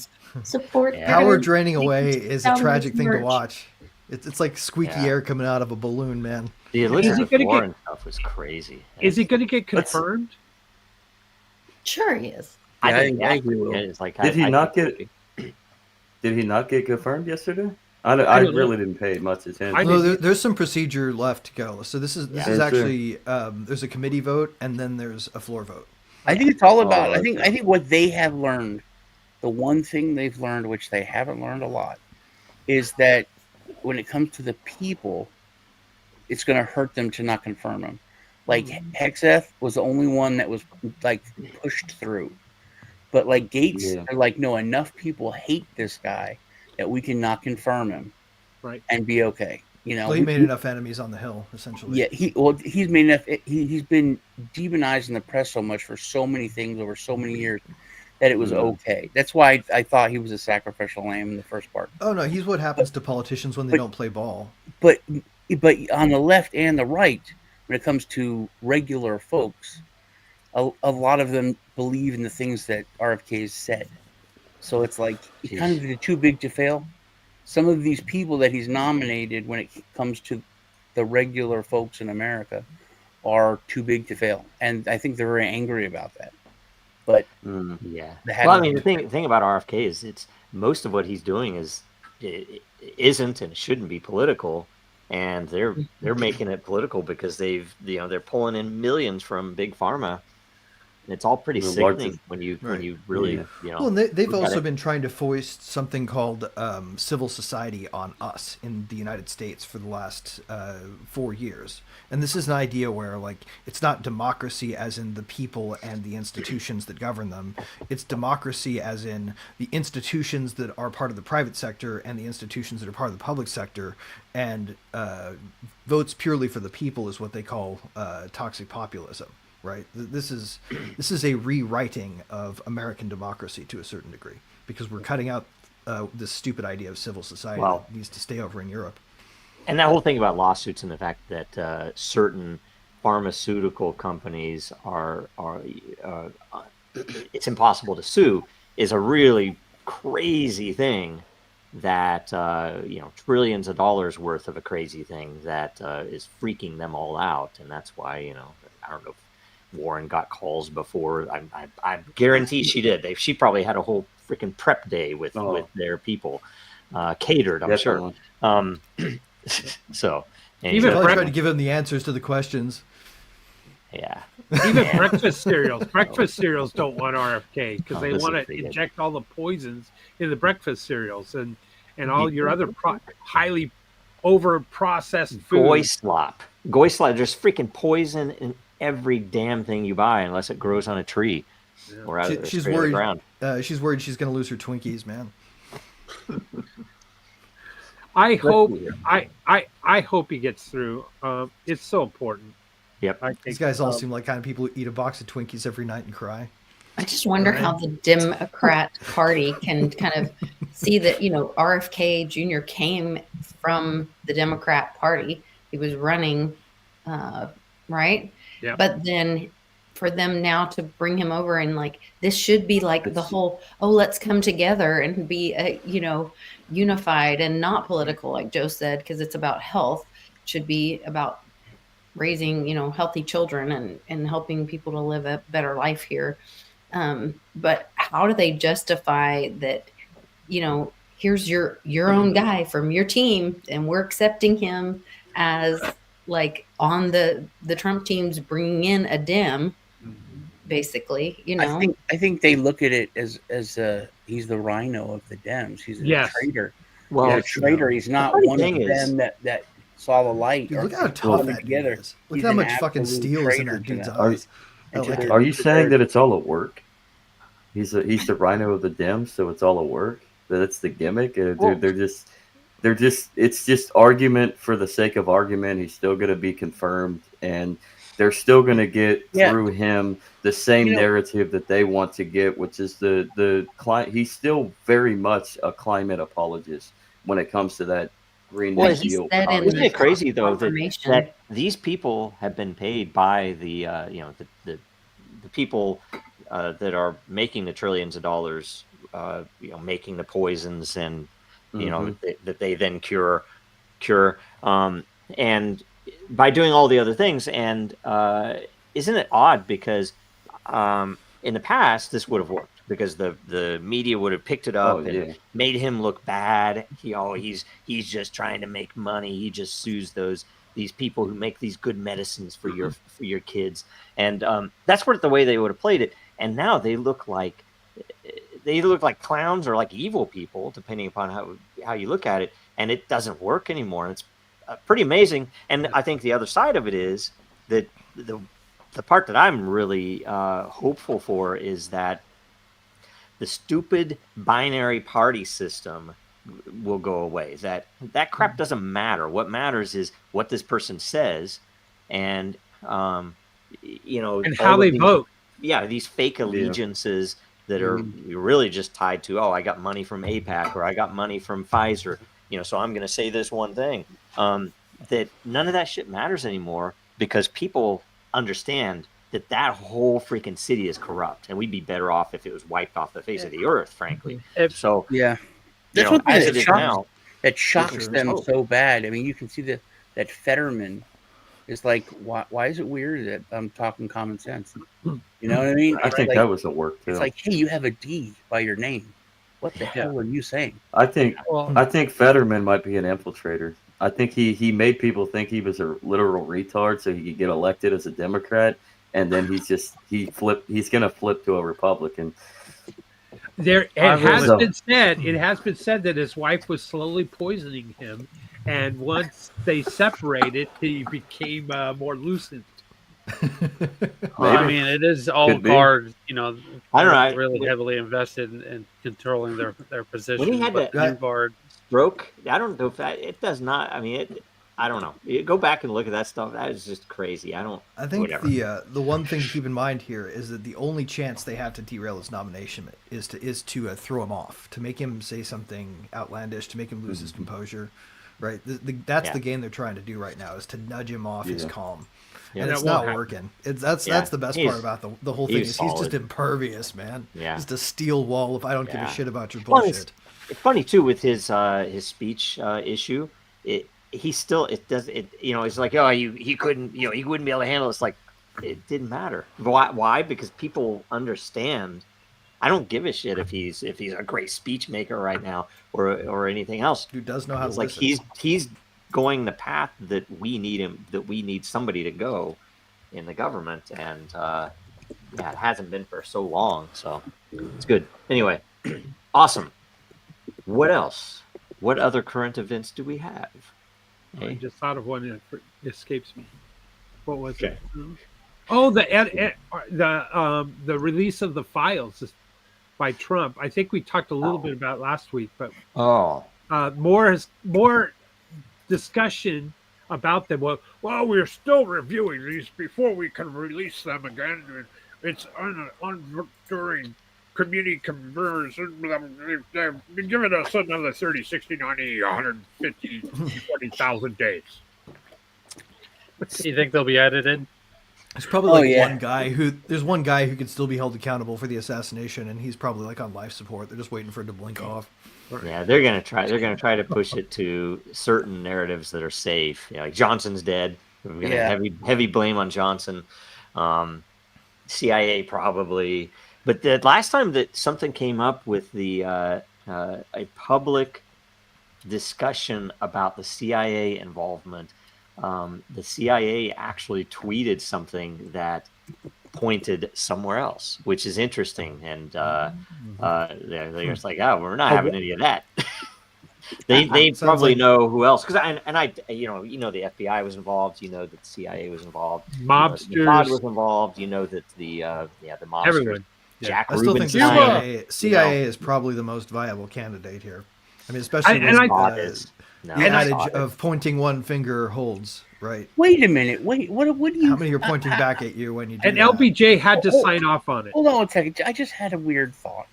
support. Yeah. Power her. draining away is a Down tragic this thing to merch. watch. It's like squeaky Yeah. air coming out of a balloon, man. The Is he Elizabeth gonna get- Warren stuff was crazy. Is he going to get Let's- confirmed? Sure, he is. Yeah, I think think he will. It's like, Did he not think get? Did he not get confirmed yesterday? I don't know. really didn't pay much attention. I No, didn't- there's some procedure left to go. So this is Yeah. is Sure. actually there's a committee vote and then there's a floor vote. I think it's all Oh, about. okay. I think what they have learned, the one thing they've learned, which they haven't learned a lot, is that when it comes to the people, it's going to hurt them to not confirm them. Like Hexeth was the only one that was like pushed through, but like Gates, Yeah. they're like, no, enough people hate this guy that we can not confirm him, Right. and be okay. You know, Well, he made enough enemies on the Hill, essentially. yeah, he's made enough. He's been demonized in the press so much for so many things over so many years that it was okay. That's why I thought he was a sacrificial lamb in the first part. Oh no, he's what happens to politicians when they don't play ball. But on the left and the right, when it comes to regular folks, a lot of them believe in the things that RFK has said. So it's like it's kind of too big to fail. Some of these people that he's nominated, when it comes to the regular folks in America, are too big to fail, and I think they're very angry about that. But yeah, well, I mean, the thing about RFK is it's most of what he's doing isn't and shouldn't be political, and they're making it political because they're pulling in millions from big pharma. It's all pretty sickening when you really Well, and they've also been trying to foist something called civil society on us in the United States for the last 4 years, and this is an idea where like it's not democracy as in the people and the institutions that govern them. It's democracy as in the institutions that are part of the private sector and the institutions that are part of the public sector, and votes purely for the people is what they call toxic populism. Right. This is a rewriting of American democracy to a certain degree because we're cutting out this stupid idea of civil society that needs to stay over in Europe. And that whole thing about lawsuits and the fact that certain pharmaceutical companies are it's impossible to sue is a really crazy thing. That trillions of dollars worth of a crazy thing that is freaking them all out, and that's why I don't know. Warren got calls before. I guarantee she did. She probably had a whole freaking prep day with their people, catered. I'm sure. So even trying to give them the answers to the questions. Yeah. Even breakfast cereals don't want RFK because they want to inject all the poisons in the breakfast cereals and all your other highly over processed food. Goy slop. There's freaking poison in every damn thing you buy unless it grows on a tree or out of the ground. She's worried she's going to lose her Twinkies, man. I hope he gets through. It's so important. Yep. These guys all seem like kind of people who eat a box of Twinkies every night and cry. I just wonder how the Democrat Party can kind of see that, RFK Jr. came from the Democrat Party. He was running, right? Yeah. But then for them now to bring him over and like, this should be like the whole, let's come together and be, unified and not political, like Joe said, because it's about health. It should be about raising, healthy children and helping people to live a better life here. But how do they justify that, here's your own guy from your team and we're accepting him as like on the Trump team's bringing in a Dem, basically, I think they look at it as he's the rhino of the Dems. He's a traitor. Well, he's a traitor. He's not one of them that saw the light. Dude, look how tough that together. Is. Look at how much fucking steel is in that dude's eyes. Are you saying that it's all a work? He's the rhino of the Dems, so it's all a work. That's the gimmick. It's just argument for the sake of argument. He's still going to be confirmed, and they're still going to get through him the same narrative that they want to get, which is the climate. He's still very much a climate apologist when it comes to that Green New Deal. Isn't it crazy though that these people have been paid by the people that are making the trillions of dollars, making the poisons and that they then cure, and by doing all the other things. And isn't it odd because in the past this would have worked because the media would have picked it up and made him look bad. He's just trying to make money. He just sues these people who make these good medicines for your kids, and that's the way they would have played it. And now they look like clowns or like evil people, depending upon how you look at it. And it doesn't work anymore. And it's pretty amazing. And I think the other side of it is that the part that I'm really hopeful for is that the stupid binary party system will go away. That crap doesn't matter. What matters is what this person says, and And all how of they these, vote. yeah, these fake allegiances that are really just tied to, oh, I got money from APAC or I got money from Pfizer, so I'm going to say this one thing. That none of that shit matters anymore because people understand that whole freaking city is corrupt, and we'd be better off if it was wiped off the face of the earth, frankly. So Yeah, that's one thing as it is now, that shocks sure. them so bad. I mean, you can see that Fetterman is like, why is it weird that I'm talking common sense? You know what I mean? I think that was a work too. It's like, hey, you have a D by your name. What the hell are you saying? I think Fetterman might be an infiltrator. I think he made people think he was a literal retard so he could get elected as a Democrat, and then he's going to flip to a Republican. It has been said that his wife was slowly poisoning him, and once they separated, he became more lucid. I mean, it is all cards. I don't know. Really heavily invested in controlling their position. When he had that stroke, I don't know if it does not. I mean, I don't know. Go back and look at that stuff. That is just crazy. I think the one thing to keep in mind here is that the only chance they have to derail his nomination is to throw him off, to make him say something outlandish, to make him lose his composure. Right, that's the game they're trying to do right now, is to nudge him off his calm, and it's not working. That's the best part about the whole thing is he's just impervious, man. Yeah, just a steel wall. If I don't give a shit about your bullshit. It's funny too with his speech issue. He's like, oh, he couldn't, he wouldn't be able to handle it. It's like, it didn't matter. Why? Because people understand. I don't give a shit if he's a great speech maker right now or anything else. Who does know how to listen. He's going the path that we need him, that we need somebody to go in the government, and it hasn't been for so long, so it's good. Anyway, awesome. What else? What other current events do we have? I just thought of one that escapes me. What was it? Oh, the release of the files by Trump. I think we talked a little bit about last week, but more discussion about them. Well, we're still reviewing these before we can release them again. It's during community conversion. They've been giving us another 30, 60, 90, 150, 20,000 days. Do you think they'll be edited? There's probably one guy who could still be held accountable for the assassination, and he's probably like on life support. They're just waiting for it to blink off. Yeah, they're gonna try to push it to certain narratives that are safe. Like Johnson's dead. We're gonna heavy blame on Johnson. CIA probably, but the last time that something came up with the a public discussion about the CIA involvement. The CIA actually tweeted something that pointed somewhere else, which is interesting. And they're just like, "Oh, we're not having any of that." they probably know who else, because I the FBI was involved. The CIA was involved. Mobsters was involved. That the mobsters. Everyone. Jack I still think Rubenstein. CIA is probably the most viable candidate here. I mean, especially the adage of pointing one finger holds, right? Wait a minute. What do you... How many are pointing back at you when you do and that? LBJ had to sign off on it. Hold on a second. I just had a weird thought.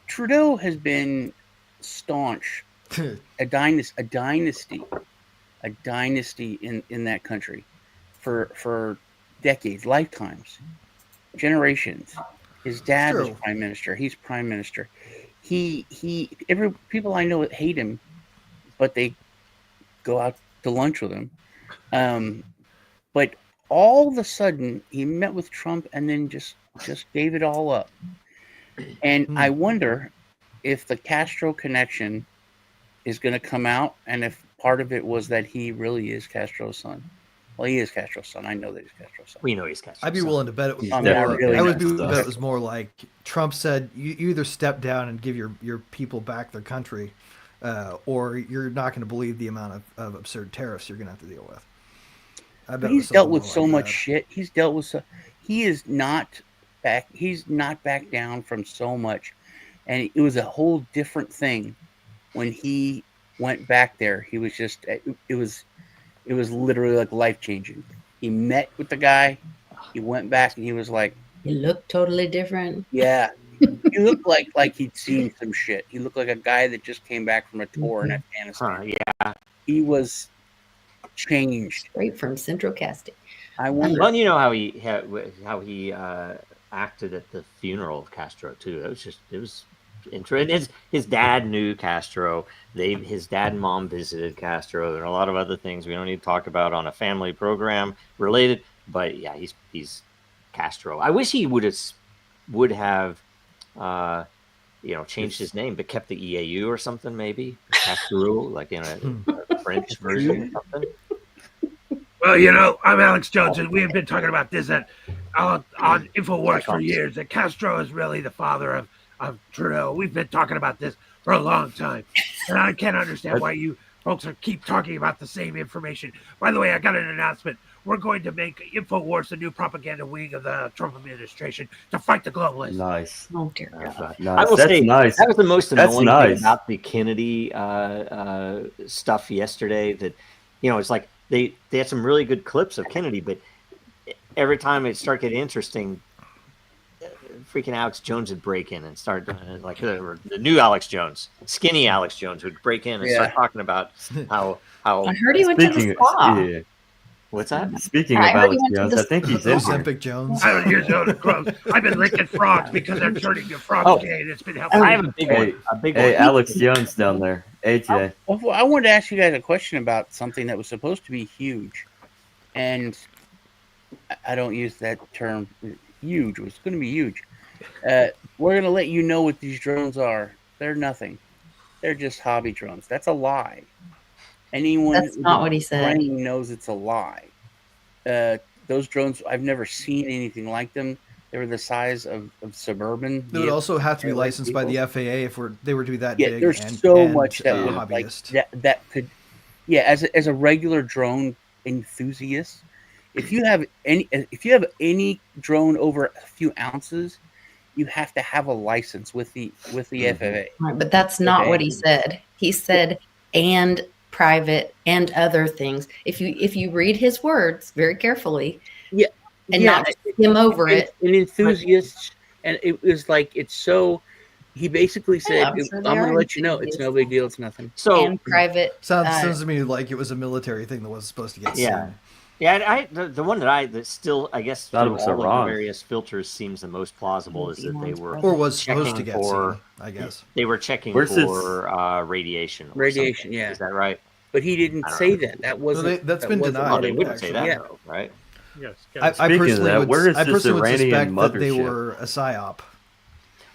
Trudeau has been staunch. a dynasty in that country for decades, lifetimes, generations. His dad was prime minister. He's prime minister. People I know hate him, but they go out to lunch with him. But all of a sudden, he met with Trump and then just gave it all up. And I wonder if the Castro connection is going to come out, and if part of it was that he really is Castro's son. Well, he is Castro's son. I know that he's Castro's son. We know he's Castro's son. I'd be willing to bet it was. I would be bet it was more like Trump said: you either step down and give your people back their country, or you're not going to believe the amount of absurd tariffs you're going to have to deal with. But he's dealt with so much shit. He is not back. He's not back down from so much, and it was a whole different thing when he went back there, he was just it was literally like life changing. He met with the guy, he went back, and he was like, You look totally different. yeah. He looked like he'd seen some shit. He looked like a guy that just came back from a tour in Afghanistan. Yeah. He was changed. Straight from Central Casting. I wonder. Well, you know how he acted at the funeral of Castro too. It was interesting. His dad knew Castro. His dad and mom visited Castro. There are a lot of other things we don't need to talk about on a family program related. But yeah, he's Castro. I wish he would have changed his name, but kept the EAU or something, maybe Castro, like in a French version or something. Well, I'm Alex Jones, and we have been talking about this on InfoWars for years. That Castro is really the father of Trudeau. We've been talking about this for a long time, and I can't understand why you folks keep talking about the same information. By the way, I got an announcement. We're going to make InfoWars the new propaganda wing of the Trump administration to fight the globalists. Nice. Oh dear God. Nice. I will say nice. that was the most annoying thing nice. about the Kennedy stuff yesterday. That it's like they had some really good clips of Kennedy, but every time it started getting interesting, freaking Alex Jones would break in and start like the new Alex Jones, skinny Alex Jones would break in and start talking about how I heard he went to the spa. Yeah. What's that? Speaking of Alex Jones, I think he's in here. Ozempic Jones. I don't hear Jonas Gross. I've been licking frogs because they're turning to frog gay, and it's been helping. I have a big one. Hey, Alex Jones down there. AJ. I wanted to ask you guys a question about something that was supposed to be huge, and I don't use that term huge. It was going to be huge. We're going to let you know what these drones are. They're nothing. They're just hobby drones. That's a lie. Anyone That's not what he said. knows it's a lie. Those drones, I've never seen anything like them. They were the size of Suburban. They would also have to be licensed by the FAA if they were to be that yeah, big. There's so much that would hobbyist. that could, as a regular drone enthusiast, if you have any drone over a few ounces, you have to have a license with the FAA. Right, but that's not what he said. He said and private and other things. If you read his words very carefully, not skim over it. An enthusiast, and it was like it's so. He basically said, "I'm going to let you know, it's no big deal. It's nothing." So and private sounds to me like it was a military thing that was supposed to get seen. Yeah, the one that still, I guess, Thought it through was all wrong. the various filters seems the most plausible is that they were or was supposed to checking get for. seen, I guess. They were checking Where's for radiation. Or Radiation, something. yeah. Is that right? But he didn't say that. That wasn't. That's been denied. Oh, they wouldn't say that, Yeah. though, right? Yes. I Speaking of personally that, would, where is I this personally would Iranian suspect that they mothership? were a psyop.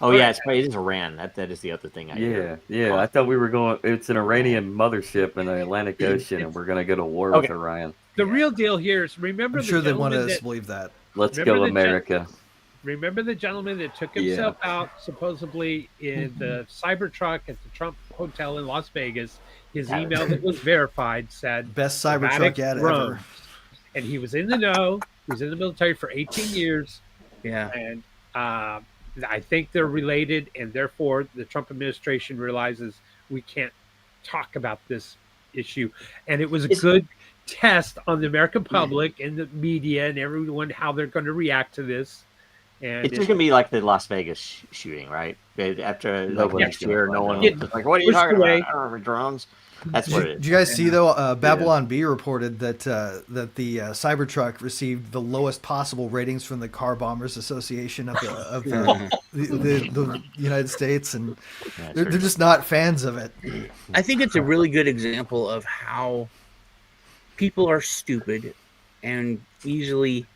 Oh yeah, it is Iran. That is the other thing. Yeah. I thought we were going. It's an Iranian mothership in the Atlantic Ocean, and we're going to go to war with Iran. The real deal here is remember I'm the sure they gentleman wanted us that to believe that. Let's Remember go, the America. remember the gentleman that took himself out supposedly in the Cybertruck at the Trump Hotel in Las Vegas. His email that was verified said Best "Dramatic Cybertruck ad drones." ever. And he was in the know. He was in the military for 18 years. Yeah. And I think they're related, and therefore the Trump administration realizes we can't talk about this issue. And it was a good test on the American public and the media and everyone how they're going to react to this. And it's just going to be like the Las Vegas shooting, right? After next year, no one was like, "What are you talking about? Drones?" That's what it is. Did you guys see though? Babylon B reported that that the Cybertruck received the lowest possible ratings from the Car Bombers Association of the United States, and they're just not fans of it. I think it's a really good example of how people are stupid and easily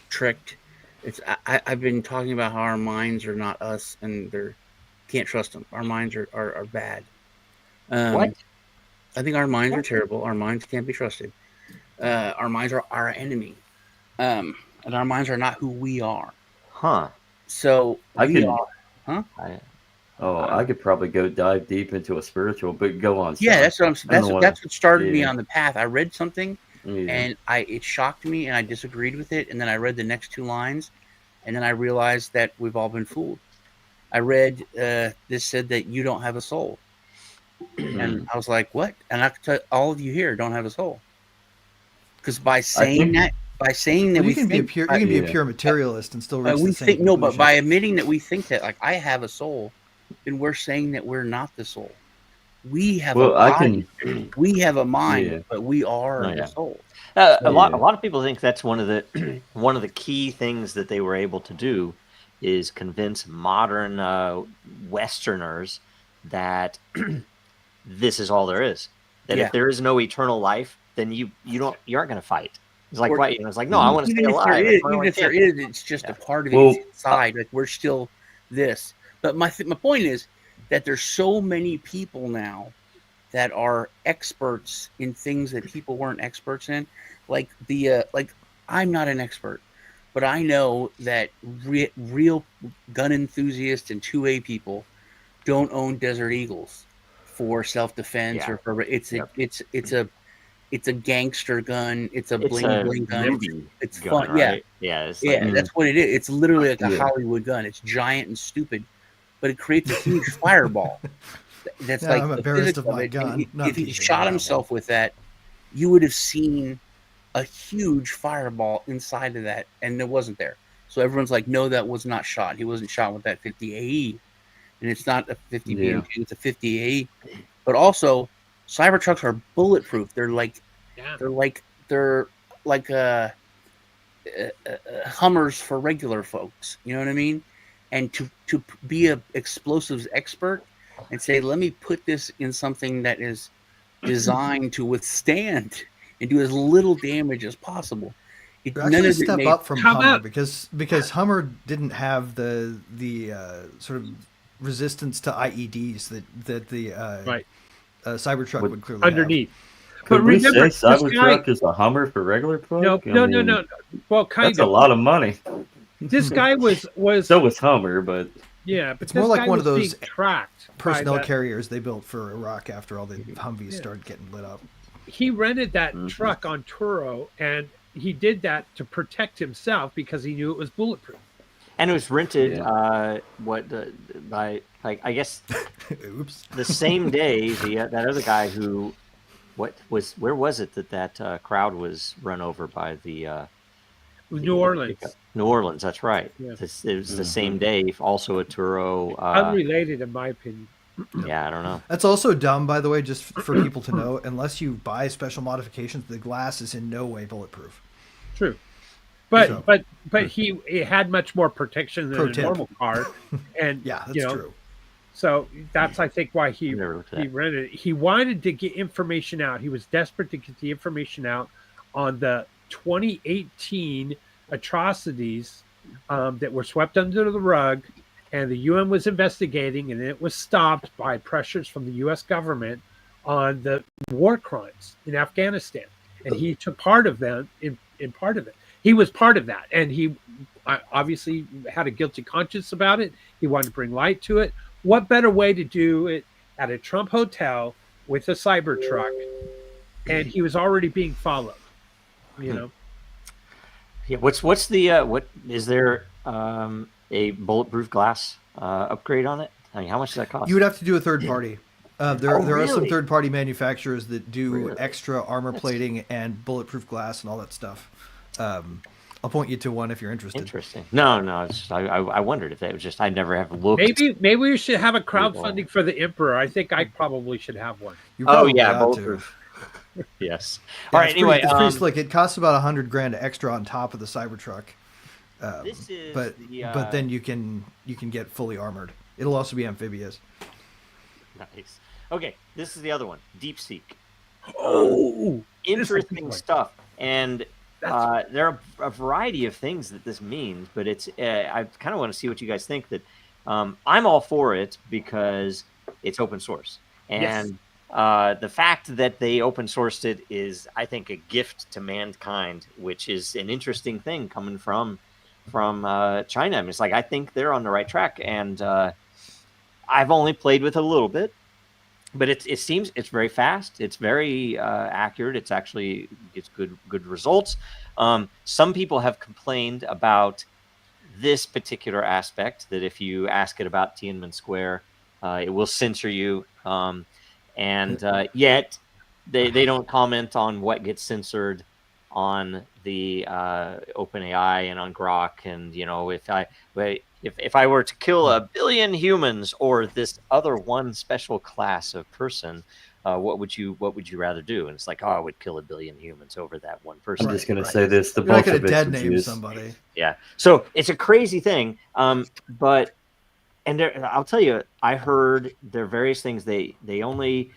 tricked. I've been talking about how our minds are not us, and they're can't trust them. Our minds are bad. What? I think our minds are terrible. Our minds can't be trusted. Our minds are our enemy, and our minds are not who we are. Huh? So I could probably go dive deep into a spiritual, but go on. Yeah, that's what that's what started me yeah. on the path. I read something, Yeah. and it shocked me, and I disagreed with it, and then I read the next two lines, and then I realized that we've all been fooled. I read this said that you don't have a soul. And I was like, what? And I could tell all of you here don't have a soul. Because by saying that Well, we you can be a think, pure you can be a pure materialist and still reach we the same think no, but conclusion. by admitting that we think that, like, I have a soul, then we're saying that we're not the soul. We have a body. We have a mind, but we are the soul. A lot of people think that's one of the key things that they were able to do is convince modern Westerners that this is all there is. That if there is no eternal life, then you aren't going to fight. It's like, right? It's like, no, I want to stay alive. Even if there is, it's just a part of it inside. Like, we're still this. But my point is that there's so many people now that are experts in things that people weren't experts in. Like I'm not an expert, but I know that real gun enthusiasts and 2A people don't own Desert Eagles for self-defense or for it's a gangster gun. It's a bling bling gun. It's fun. Right? That's what it is. It's literally like a Hollywood gun. It's giant and stupid, but it creates a huge fireball. That's like I'm the embarrassed physics of my it. gun. If he shot himself with that, you would have seen a huge fireball inside of that, and it wasn't there. So everyone's like, no, that was not shot. He wasn't shot with that 50 AE, and it's not a 50 BMG. It's a 50 AE. But also, Cybertrucks are bulletproof. They're like Hummers for regular folks. You know what I mean? And to be a explosives expert and say, let me put this in something that is designed to withstand and do as little damage as possible. You're actually a step up from Hummer because Hummer didn't have the sort of resistance to IEDs that the Cybertruck would clearly underneath. have. But remember, Cybertruck is a Hummer for regular folk? No. Well, that's a lot of money. This guy was so was Hummer, but yeah, but it's more like one of those tracked personnel carriers they built for Iraq after all the Humvees started getting lit up. He rented that truck on Turo, and he did that to protect himself because he knew it was bulletproof. And it was rented by I guess the same day that other guy who where was it that crowd was run over by the New Orleans. New Orleans, that's right. Yeah. It was the same day. Also a Turo. Unrelated, in my opinion. Yeah, I don't know. That's also dumb, by the way, just for people to know. Unless you buy special modifications, the glass is in no way bulletproof. True, but he had much more protection than a normal car, and yeah, that's true. So that's, I think, why he rented it. He wanted to get information out. He was desperate to get the information out on the 2018 atrocities that were swept under the rug, and the UN was investigating, and it was stopped by pressures from the U.S. government on the war crimes in Afghanistan. And he took part of them in part of it. He was part of that, and he obviously had a guilty conscience about it. He wanted to bring light to it. What better way to do it at a Trump hotel with a Cybertruck? And he was already being followed. You know. Yeah. What's the what is there a bulletproof glass upgrade on it? I mean, how much does that cost? You would have to do a third party. There are some third party manufacturers that do extra armor plating and bulletproof glass and all that stuff. I'll point you to one if you're interested. Interesting. No. I wondered if that was just I never have looked. Maybe we should have a crowdfunding for the Emperor. I think I probably should have one. Bulletproof. Yes. All right. Anyway, it's pretty slick. It costs about $100,000 extra on top of the Cybertruck. But then you can get fully armored. It'll also be amphibious. Nice. Okay, this is the other one. DeepSeek. Oh, interesting stuff. And there are a variety of things that this means, but it's I kind of want to see what you guys think. That I'm all for it because it's open source, and the fact that they open sourced it is, I think, a gift to mankind, which is an interesting thing coming from China. I mean, it's like I think they're on the right track, and I've only played with it a little bit. But it seems it's very fast. It's very accurate. It's good results. Some people have complained about this particular aspect, that if you ask it about Tiananmen Square, it will censor you. Yet they don't comment on what gets censored on the OpenAI and on Grok. And if I were to kill 1 billion humans or this other one special class of person, what would you rather do? And it's like, I would kill 1 billion humans over that one person. I'm just going to say this: the You're not bulk going of to it's dead the name Jews. somebody. Yeah. So it's a crazy thing. But I'll tell you, I heard there are various things. They only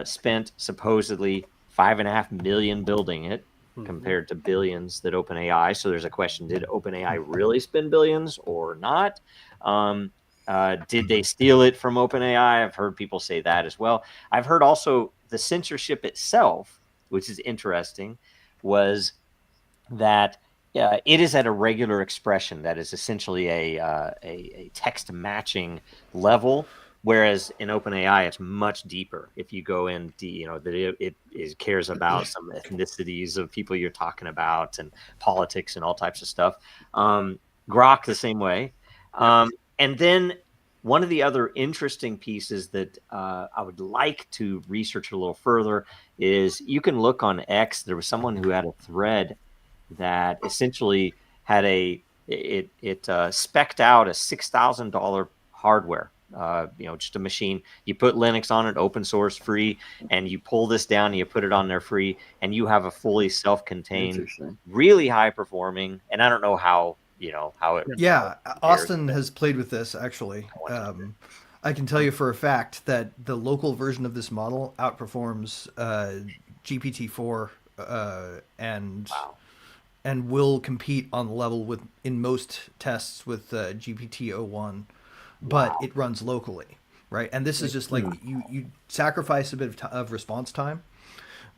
spent supposedly $5.5 million building it, compared to billions that OpenAI. So there's a question: did OpenAI really spend billions or not? Did they steal it from OpenAI? I've heard people say that as well. I've heard also the censorship itself, which is interesting, was that it is at a regular expression that is essentially a text matching level, whereas in OpenAI it's much deeper. If you go in, that it cares about some ethnicities of people you're talking about and politics and all types of stuff. Grok the same way. And then one of the other interesting pieces that I would like to research a little further is you can look on X. There was someone who had a thread that essentially had it spec'd out a $6,000 hardware, just a machine. You put Linux on it, open source, free, and you pull this down and you put it on there free, and you have a fully self-contained, really high performing. And I don't know how it. Yeah, Austin has played with this actually. I can tell you for a fact that the local version of this model outperforms GPT-4 and will compete on the level in most tests with GPT-01, but it runs locally, right? And this is just like you sacrifice a bit of response time.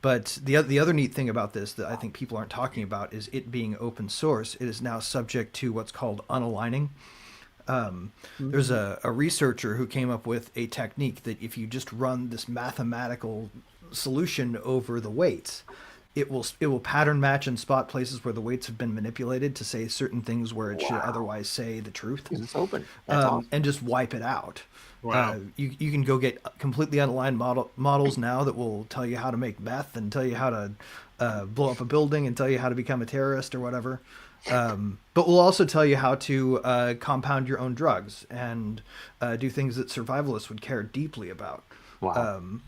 But the other neat thing about this that I think people aren't talking about is it being open source. It is now subject to what's called unaligning. There's a researcher who came up with a technique that if you just run this mathematical solution over the weights, it will pattern match and spot places where the weights have been manipulated to say certain things where it should otherwise say the truth. It's open. That's awesome. And just wipe it out. Wow. You can go get completely unaligned models now that will tell you how to make meth and tell you how to blow up a building and tell you how to become a terrorist or whatever. But we'll also tell you how to compound your own drugs and do things that survivalists would care deeply about. Wow.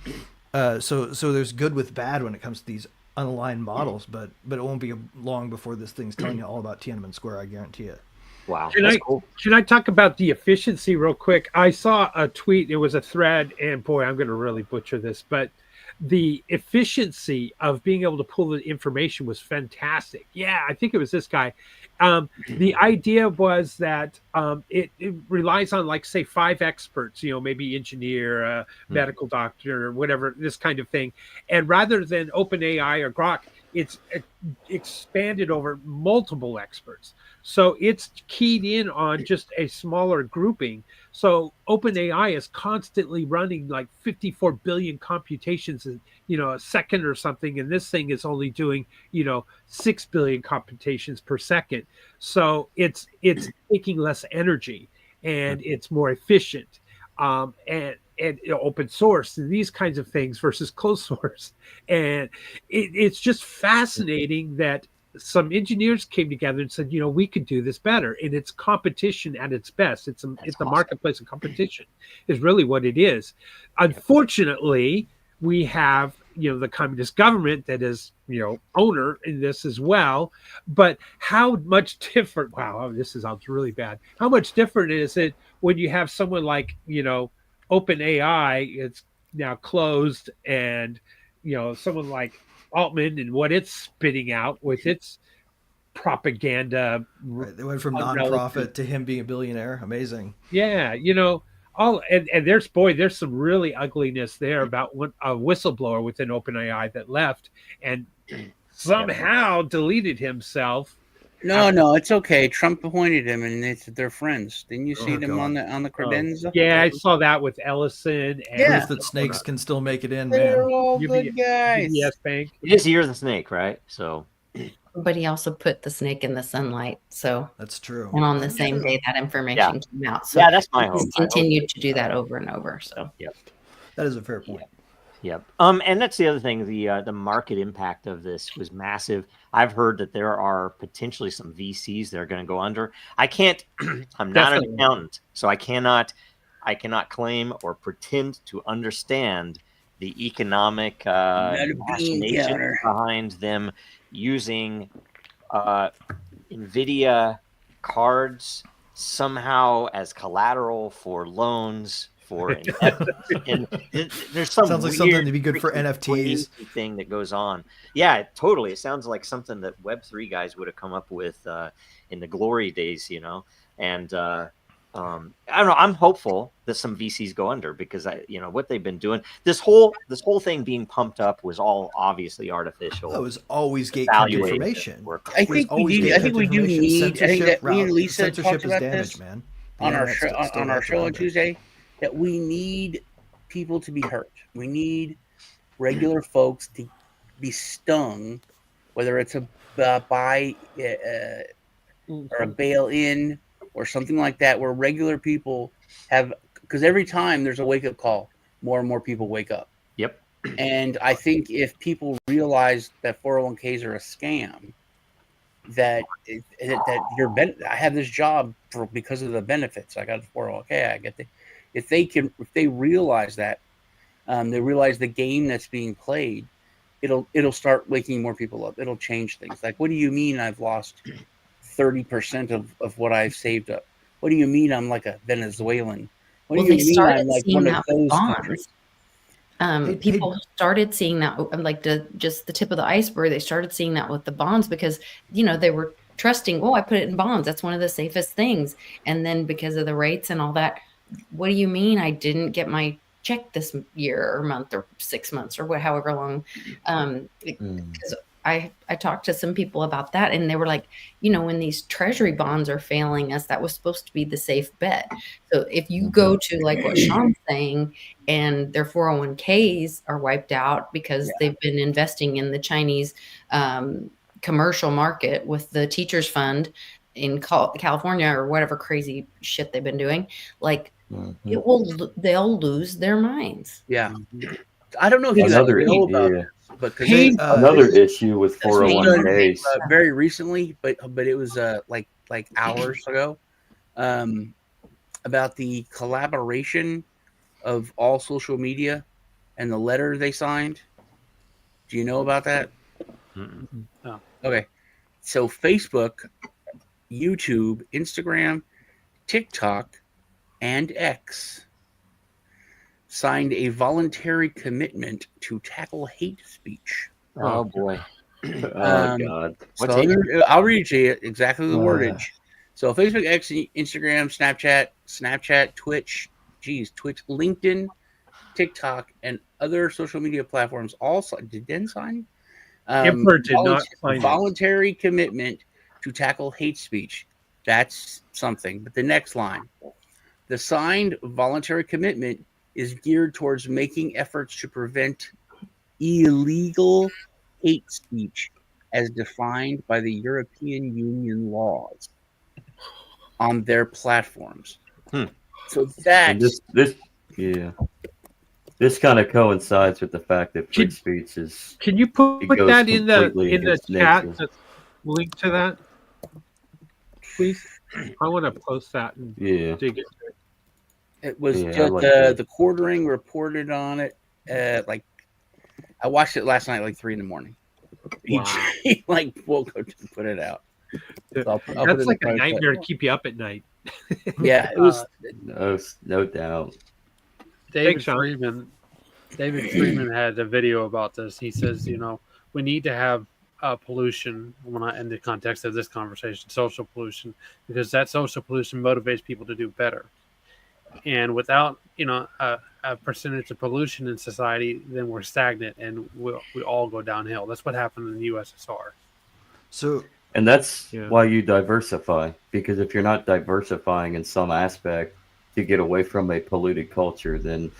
So there's good with bad when it comes to these unaligned models, but it won't be long before this thing's telling you all about Tiananmen Square. I guarantee it. Wow. Can I talk about the efficiency real quick? I saw a tweet. It was a thread, and boy, I'm going to really butcher this, but the efficiency of being able to pull the information was fantastic. Yeah, I think it was this guy. The idea was that it relies on, like, say, 5 experts, maybe engineer, medical doctor, whatever, this kind of thing. And rather than OpenAI or Grok, it's expanded over multiple experts. So it's keyed in on just a smaller grouping. So OpenAI is constantly running like 54 billion computations in, a second or something. And this thing is only doing, 6 billion computations per second. So it's taking less energy and it's more efficient. And open source and these kinds of things versus closed source. And it's just fascinating that some engineers came together and said, we could do this better. And it's competition at its best. It's a marketplace of competition is really what it is. Unfortunately, we have, the communist government that is, owner in this as well. But how much different, this sounds really bad. How much different is it when you have someone like, OpenAI, it's now closed, and, someone like Altman and what it's spitting out with its propaganda. Right. They went from nonprofit to him being a billionaire. Amazing. Yeah. And there's some really ugliness there about a whistleblower within OpenAI that left and somehow deleted himself. No, it's okay. Trump appointed him, and they're friends. Didn't you see them on the credenza? Yeah, I saw that with Ellison. And proof that snakes can still make it in, They're man. all good guys. UBS Bank. It is Year of the Snake, right? So But he also put the snake in the sunlight. So, That's true. and on the same day that information came out. So Yeah, that's my hope. he's continued to do that over and over. So, That is a fair point. Yep. And that's the other thing. The market impact of this was massive. I've heard that there are potentially some VCs that are going to go under. I can't. I'm not an accountant, so I cannot claim or pretend to understand the economic machination behind them using NVIDIA cards somehow as collateral for loans. And there's some sounds like something to be good for NFTs thing that goes on. Yeah, totally. It sounds like something that Web3 guys would have come up with in the glory days, And I don't know. I'm hopeful that some VCs go under because what they've been doing. This whole thing being pumped up was all obviously artificial. It was always gatekept information. I think we do need. I think that me and Lisa talked about damage, this man. on our show on Tuesday. That we need people to be hurt. We need regular folks to be stung, whether it's a buy or a bail in or something like that, where regular people have, because every time there's a wake up call, more and more people wake up. Yep. And I think if people realize that 401ks are a scam, that I have this job because of the benefits. I got the 401k. I get the. If they realize that, they realize the game that's being played, it'll start waking more people up. It'll change things. Like, what do you mean I've lost 30% of what I've saved up? What do you mean I'm like a Venezuelan? What do you mean I'm like one of those countries? People started seeing that, like just the tip of the iceberg. They started seeing that with the bonds because, they were trusting, I put it in bonds. That's one of the safest things. And then because of the rates and all that, what do you mean I didn't get my check this year or month or 6 months or however long? Because I talked to some people about that, and they were like, when these treasury bonds are failing us, that was supposed to be the safe bet. So if you go to like what Sean's saying, and their 401ks are wiped out because they've been investing in the Chinese commercial market with the teachers fund in California or whatever crazy shit they've been doing, like they'll lose their minds. Yeah. I don't know if you know about this, but another issue with 401ks very recently, but it was like hours ago, about the collaboration of all social media and the letter they signed. Do you know about that? No. Okay. So Facebook, YouTube, Instagram, TikTok, and X signed a voluntary commitment to tackle hate speech. Oh boy. God. So I'll read you exactly the wordage. So Facebook, X, Instagram, Snapchat, Twitch, LinkedIn, TikTok, and other social media platforms all did Den sign? Kipler did not sign voluntary commitment to tackle hate speech. That's something. But the next line, the signed voluntary commitment is geared towards making efforts to prevent illegal hate speech as defined by the European Union laws on their platforms. So that's this kind of coincides with the fact that free speech is. Can you put that in the chat? Link to that, please. I want to post that and dig into it. It was the Quartering reported on it. I watched it last night, like 3 a.m. Wow. He woke up to put it out. So I'll That's like a nightmare to keep you up at night. Yeah, it was. No doubt. David Freeman had a video about this. He says, we need to have pollution, in the context of this conversation, social pollution, because that social pollution motivates people to do better. And without, a percentage of pollution in society, then we're stagnant and we all go downhill. That's what happened in the USSR. And that's why you diversify, because if you're not diversifying in some aspect to get away from a polluted culture, then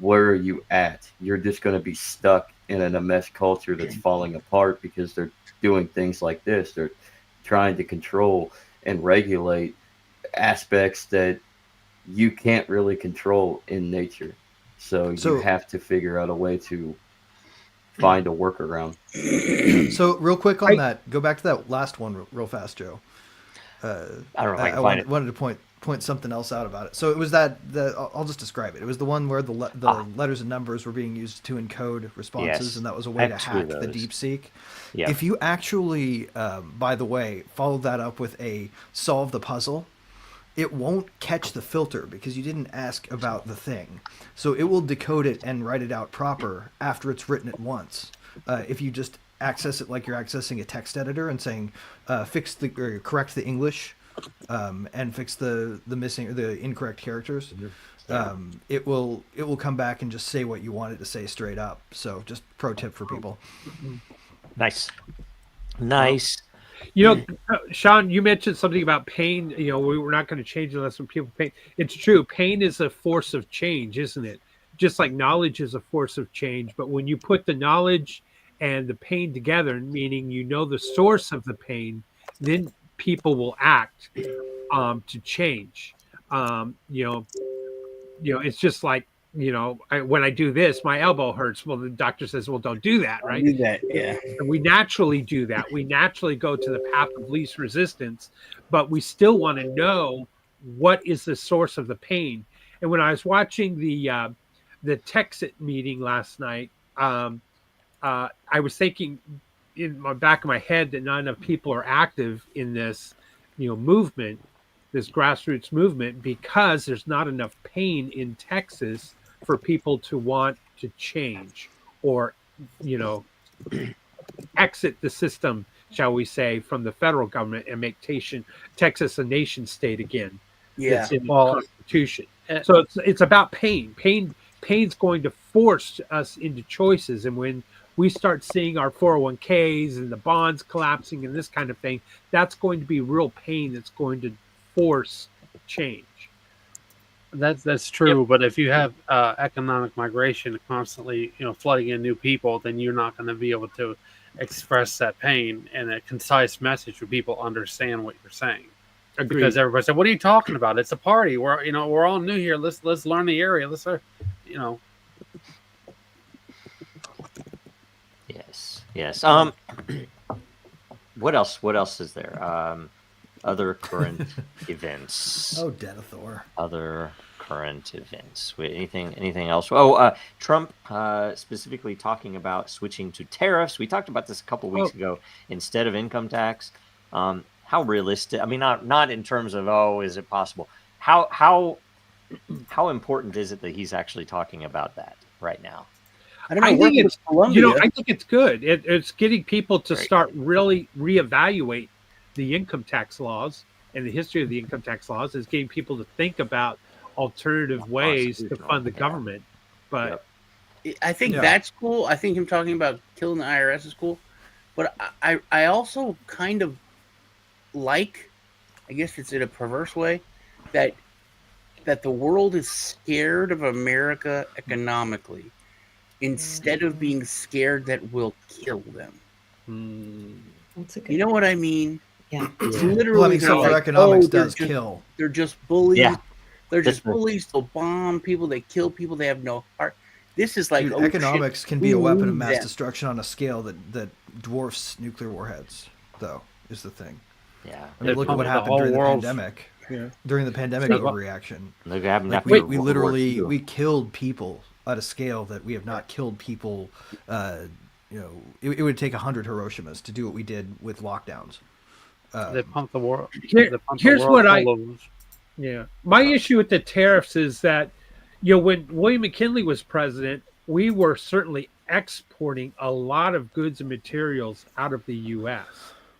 where are you at? You're just going to be stuck in an enmeshed culture that's falling apart because they're doing things like this. They're trying to control and regulate aspects that you can't really control in nature. So you have to figure out a way to find a workaround. So real quick on that, go back to that last one real fast, Joe. I don't know if I can find it. Wanted to point something else out about it. So it was I'll just describe it. It was the one where the letters and numbers were being used to encode responses, Yes. and that was a way I to have two hack of the those. DeepSeek. Yeah. If you actually, by the way, follow that up with a solve the puzzle, it won't catch the filter because you didn't ask about the thing. So it will decode it and write it out proper after it's written it once. If you just access it like you're accessing a text editor and saying correct the English and fix the missing or the incorrect characters, it will come back and just say what you want it to say straight up. So just pro tip for people. Nice. You know, Sean, you mentioned something about pain. You know, we're not going to change unless when people pain. It's true. Pain is a force of change, isn't it? Just like knowledge is a force of change. But when you put the knowledge and the pain together, meaning you know the source of the pain, then people will act to change. You know, it's just like, you know, when I do this, my elbow hurts. Well, the doctor says, well, don't do that, right? Do that, yeah. And we naturally do that. We naturally go to the path of least resistance, but we still want to know what is the source of the pain. And when I was watching the Texit meeting last night, I was thinking in my back of my head that not enough people are active in this, you know, movement, this grassroots movement, because there's not enough pain in Texas for people to want to change or, you know, exit the system, shall we say, from the federal government and make Texas a nation state again. Yeah. That's in the Constitution. So it's about pain. Pain's going to force us into choices. And when we start seeing our 401ks and the bonds collapsing and this kind of thing, that's going to be real pain that's going to force change. That's true, but if you have economic migration constantly, you know, flooding in new people, then you're not going to be able to express that pain in a concise message where people understand what you're saying. Agreed. Because everybody said, "What are you talking about? It's a party. We're all new here. Let's learn the area. Let's, you know." Yes. What else is there? Other current events. Oh, Denethor. Other current events. Anything else? Oh, Trump specifically talking about switching to tariffs. We talked about this a couple weeks ago instead of income tax. How realistic? I mean, not in terms of is it possible? How important is it that he's actually talking about that right now? I don't know. I think it's Colombia. I think it's good. It's getting people to start really reevaluate the income tax laws and the history of the income tax laws. Is getting people to think about alternative ways to fund the government. But I think that's cool. I think him talking about killing the IRS is cool. But I also kind of like, I guess it's in a perverse way, that the world is scared of America economically instead of being scared that we'll kill them. That's a good You know what I mean? Yeah. It's literally Well, I mean, so for economics does they're kill. They're just bullies. Yeah. They're just bullies. They'll bomb people. They kill people. They have no heart. This is like Dude, economics can be a weapon of mass Yeah. destruction on a scale that dwarfs nuclear warheads, though, is the thing. Yeah. I mean, look at what The happened whole during the world's- pandemic. Yeah. During the pandemic overreaction. Look what happened Like after we World War literally II. we killed people at a scale that we have not killed people. You know, it would take 100 Hiroshimas to do what we did with lockdowns. They pumped the world. Here's what my issue with the tariffs is that, you know, when William McKinley was president, we were certainly exporting a lot of goods and materials out of the U.S.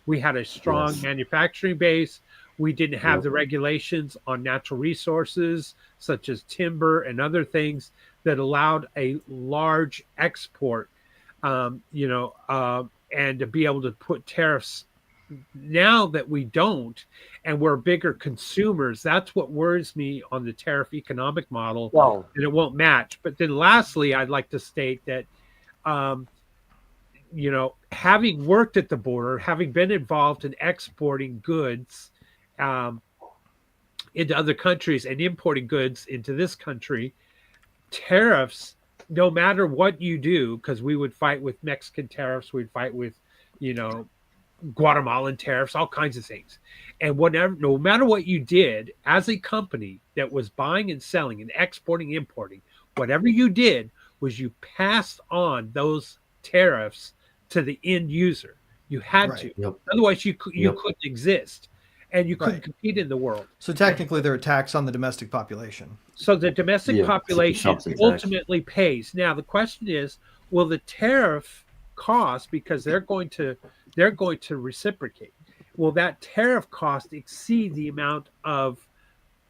We had a strong manufacturing base. We didn't have the regulations on natural resources such as timber and other things that allowed a large export, and to be able to put tariffs. Now that we don't, and we're bigger consumers, that's what worries me on the tariff economic model, and it won't match. But then lastly, I'd like to state that having worked at the border, having been involved in exporting goods into other countries and importing goods into this country, tariffs, no matter what you do, because we would fight with Mexican tariffs, we'd fight with, Guatemalan tariffs, all kinds of things. And no matter what you did as a company that was buying and selling and exporting, importing, whatever you did was you passed on those tariffs to the end user. You had to. Yep. Otherwise, you couldn't exist, and you couldn't compete in the world. So technically, they're a tax on the domestic population. So the domestic population ultimately pays. Now the question is, will the tariff cost, because they're going to reciprocate, will that tariff cost exceed the amount of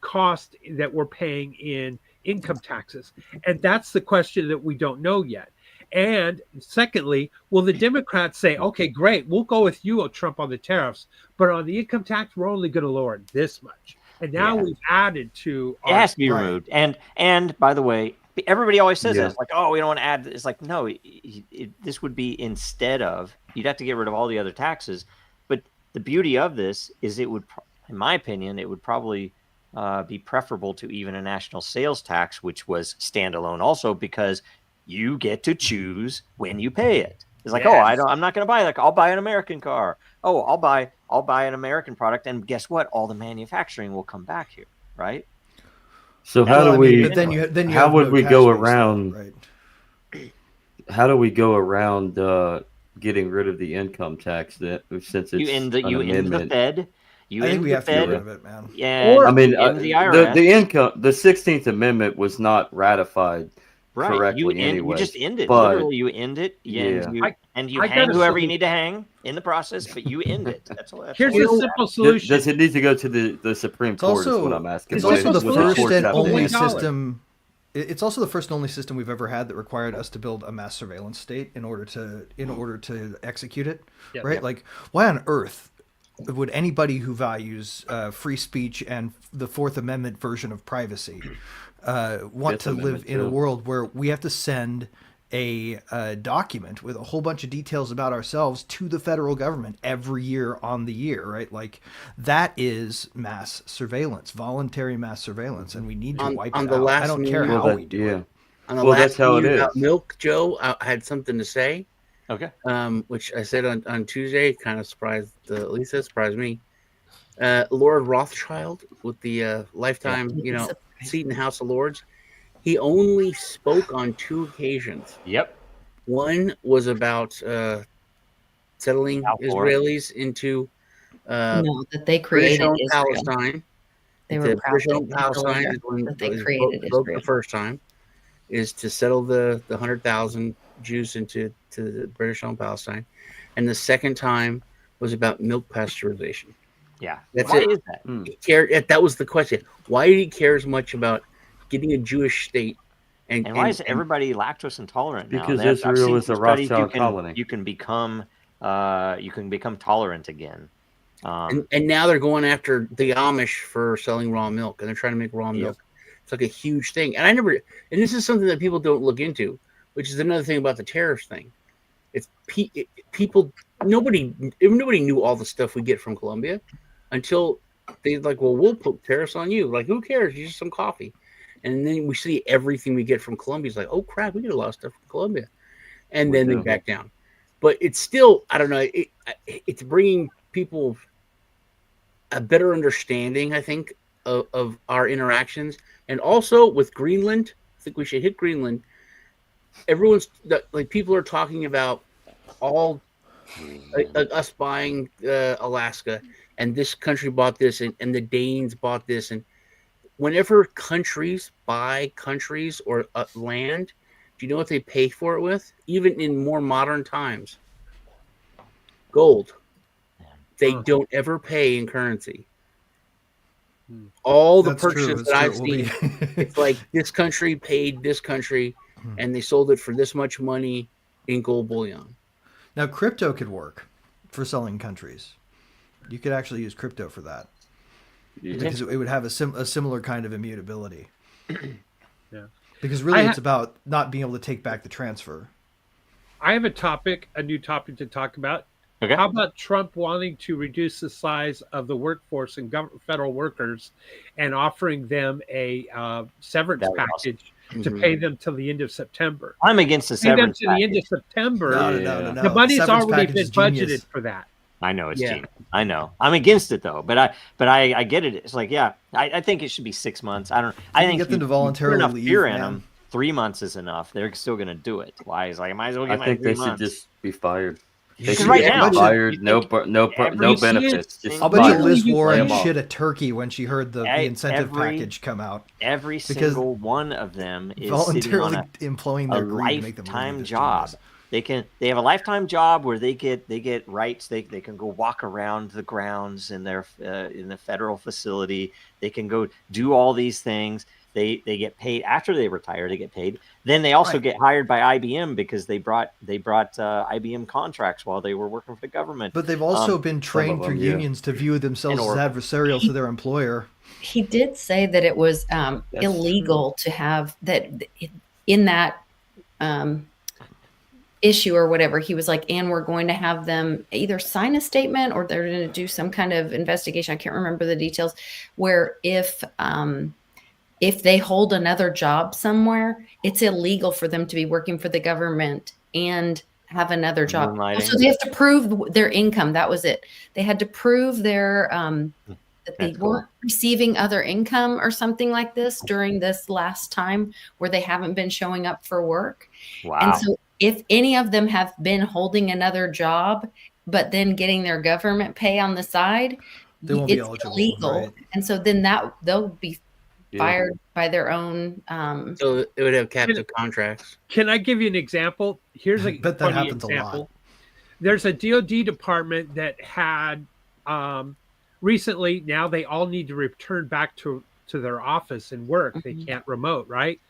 cost that we're paying in income taxes? And that's the question that we don't know yet. And secondly, will the Democrats say, okay, great, we'll go with you, Trump, on the tariffs, but on the income tax, we're only going to lower it this much. And now we've added to it has to be removed. And by the way, everybody always says that. It's like, oh, we don't want to add. It's like, no, this would be instead of, you'd have to get rid of all the other taxes. But the beauty of this is it would, in my opinion, it would probably be preferable to even a national sales tax, which was standalone also, because you get to choose when you pay it. It's like, I'm not going to buy that. I'll buy an American car. Oh, I'll buy an American product, and guess what? All the manufacturing will come back here, right? So how do we? But then you how would we go tax base, around? right? How do we go around getting rid of the income tax since it's you end the Fed? I think we have to get rid of it, man. Yeah, I mean, the IRS. the 16th Amendment was not ratified correctly anyway. You just end it. But, literally, you end it. You hang whoever you need to hang in the process, but you end it. That's all. Here's a simple solution. Does it need to go to the Supreme Court? Is what I'm asking. It's also the first and only $1 system. It's also the first and only system we've ever had that required us to build a mass surveillance state in order to execute it. Yep. Right? Like, why on earth would anybody who values free speech and the Fourth Amendment version of privacy want to live in a world where we have to send a document with a whole bunch of details about ourselves to the federal government every year on the year, right? Like, that is mass surveillance, voluntary mass surveillance, and we need to wipe it out. I don't care how we do it. On the last that's how it is. About milk, Joe, I had something to say. Okay. Which I said on Tuesday, kind of surprised Lisa, surprised me. Lord Rothschild with the lifetime, seat in the House of Lords. He only spoke on 2 occasions. Yep. One was about settling Israelis into that they created Israel. Palestine. They were British-owned Palestine is when that they created Israel. The first time is to settle the 100,000 Jews into the British-owned Palestine, and the second time was about milk pasteurization. Yeah, that's Why it. Is that? He cared. That was the question. Why did he care as much about getting a Jewish state? And why is everybody lactose intolerant now? Because Israel is a Rothschild colony. You can become tolerant again. And now they're going after the Amish for selling raw milk, and they're trying to make raw milk. It's like a huge thing. And this is something that people don't look into, which is another thing about the tariffs thing. It's people. Nobody knew all the stuff we get from Colombia until they're like, well, we'll put tariffs on you. Like, who cares? It's just some coffee. And then we see everything we get from Colombia is like, oh crap, we get a lot of stuff from Colombia, and then they back down. But it's still, I don't know. It's bringing people a better understanding, I think, of our interactions, and also with Greenland. I think we should hit Greenland. People are talking about all us buying Alaska, and this country bought this, and the Danes bought this, and whenever countries buy countries or land, do you know what they pay for it with? Even in more modern times, gold. They don't ever pay in currency. All the purchases that I've seen, it's like this country paid this country, and they sold it for this much money in gold bullion. Now, crypto could work for selling countries. You could actually use crypto for that. Because it would have a similar kind of immutability. Yeah. Because really it's about not being able to take back the transfer. I have a new topic to talk about. Okay. How about Trump wanting to reduce the size of the workforce and federal workers and offering them a severance That was package to Mhm. pay them till the end of September? I'm against the Pay them severance to the end package. of September. No. The The money's severance already package been is genius. budgeted for that. I know it's Yeah. genius. I know. I'm against it though, but I get it. It's like, yeah, I think it should be 6 months. I don't. I can think get them to you voluntarily put enough leave, fear in man. them. 3 months is enough. They're still going to do it. Why? It's like I might as well I get my think 3 they should months. just be fired. They Because should right just now, be fired. you No, think no every benefits. Just I'll single- bet you fired. Liz You Warren lay 'em off. shit a turkey when she heard the incentive Every- package come out. every Because single one of them is sitting on Voluntarily a employing a their greed to make them lifetime leave is job. genius. They have a lifetime job where they get rights. They can go walk around the grounds in the federal facility. They can go do all these things. They get paid after they retire. They get paid. Then they also Right. get hired by IBM because they brought IBM contracts while they were working for the government. But they've also been trained of through them, yeah. unions to view themselves as Oracle. adversarial to their employer. He did say that it was illegal to have that in that issue or whatever. He was like, and we're going to have them either sign a statement or they're going to do some kind of investigation. I can't remember the details. Where if they hold another job somewhere, it's illegal for them to be working for the government and have another job. Moonlighting. So they have to prove their income. That was it. They had to prove their that they That's cool. weren't receiving other income or something like this during this last time where they haven't been showing up for work. Wow. And so if any of them have been holding another job, but then getting their government pay on the side, They won't be it's eligible, illegal. right. And so then they'll be Yeah. fired by their own. So it would have captive contracts. Can I give you an example? Here's a Bet that funny happens a lot. example. There's a DoD department that had recently. Now they all need to return back to their office and work. They Mhm. can't remote, right?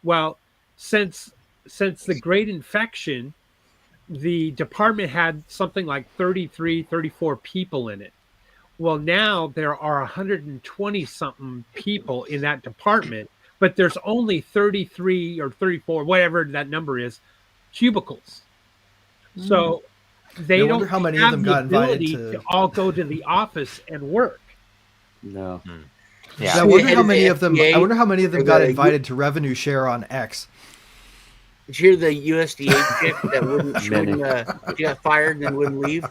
Well, since the great infection, the department had something like 34 people in it. Well, now there are 120 something people in that department, but there's only 33 or 34, whatever that number is, cubicles. So they I don't wonder how many of have them the got invited ability to- to all go to the office and work. No. Yeah. I wonder Head how of many the of them. FDA I wonder how many of them or got the- invited to revenue share on X. Did you hear the USDA chick that Many. she got fired and then wouldn't leave?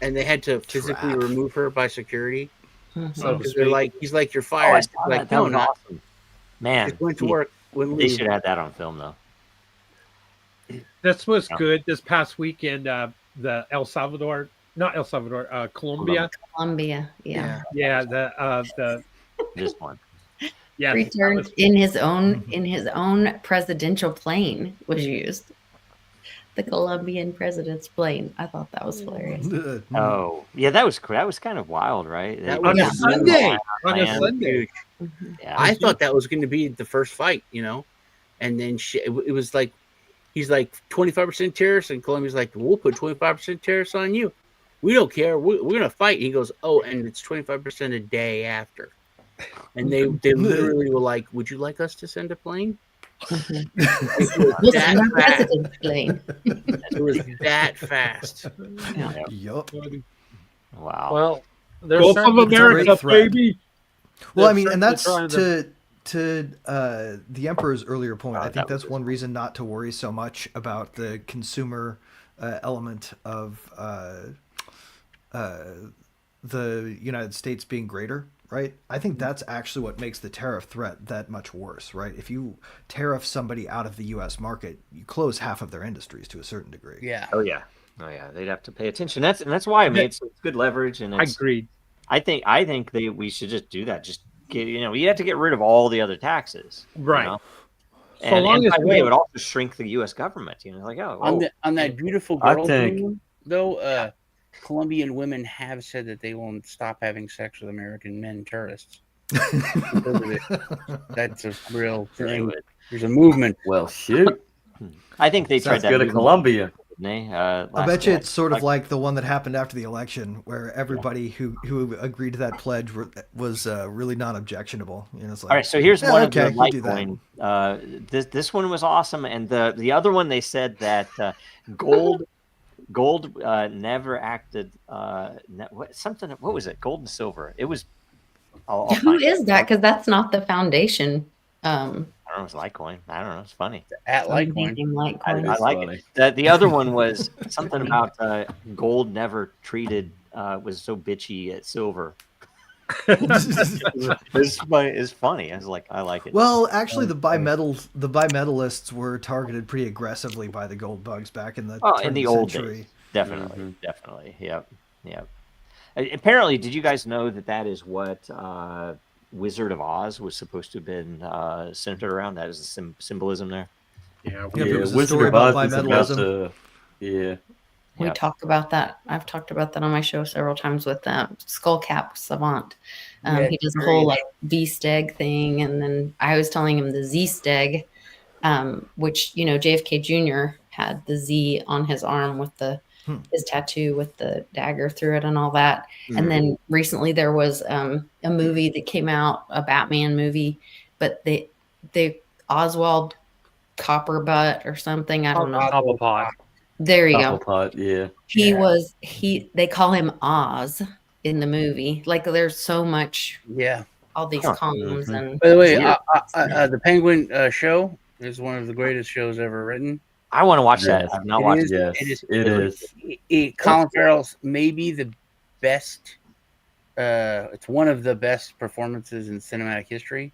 And they had to physically Trap. remove her by security. So Because they're like, he's like, you're Oh, I fired. saw She's like, that. That no, was not. awesome. Man, Just went to work, wouldn't They leave. should have that on film though. This was Yeah. good. This past weekend, the Colombia. Columbia, yeah. Yeah, the This one. yeah, Returned in his own presidential plane was used. The Colombian president's plane. I thought that was hilarious. Oh, yeah, that was kind of wild, right? That on was a Sunday. On a Land. Sunday. Yeah. I thought that was going to be the first fight, and then it was like, he's like 25% tariffs, and Columbia's like, we'll put 25% tariffs on you. We don't care. We're going to fight. He goes, oh, and it's 25% a day after. And they literally were like, would you like us to send a plane? It was This is that my fast. president's plane. It was that fast. Yup. Wow. Well, they're Gulf of certainly- America, great threat. baby. Well, I They're mean, and that's certainly to the Emperor's earlier point. Oh, I that think was that's one reason not to worry so much about the consumer element of the United States being greater, right? I think that's actually what makes the tariff threat that much worse, right? If you tariff somebody out of the U.S. market, you close half of their industries to a certain degree. Yeah. Oh yeah. They'd have to pay attention. That's why I mean it's good leverage, and I it's, agreed. I think we should just do that. Just get, you have to get rid of all the other taxes, Right. You know? So And, long and as by the we way, it have- would also shrink the U.S. government. Like On that beautiful I girl think- thing, though, Colombian women have said that they will stop having sex with American men tourists. That's a real they thing. would. There's a movement. Well, shoot. I think they tried Let's that. go to movement- Colombia. didn't they? I bet you it's sort of like the one that happened after the election, where everybody who agreed to that pledge was really non-objectionable. You know, it's like, all right, so here's one of the you do Litecoin. This one was awesome, and the other one they said that gold never acted. What was it? Gold and silver. It was. I'll Who find is it. that? Because that's not the foundation. I don't know. It's Litecoin. I don't know. It's funny. At Litecoin. Litecoin. I like it. The other one was something about gold never treated was so bitchy at silver. It's funny. I was like, I like it. Well, actually, the bimetalists were targeted pretty aggressively by the gold bugs back in the in the old century. days. Definitely. Yep. Apparently, did you guys know that is what Wizard of Oz was supposed to have been centered around? That is the symbolism there. Yeah, it was a Wizard story of about Oz is bimetallism. about to, We talk about that. I've talked about that on my show several times with Skullcap Savant. He does a whole like V-steg thing, and then I was telling him the Z-steg, which JFK Jr. had the Z on his arm with his tattoo with the dagger through it and all that. Mm-hmm. And then recently there was a movie that came out, a Batman movie, but they Oswald Copperbutt or something. I don't know. Cobblepot. There you go. Cobblepot, yeah. They call him Oz in the movie. Like there's so much. Yeah. All these columns and. By the way, the Penguin show is one of the greatest shows ever written. I want to watch that. I've not watched it. Yes, it is. Colin Farrell's maybe the best. It's one of the best performances in cinematic history.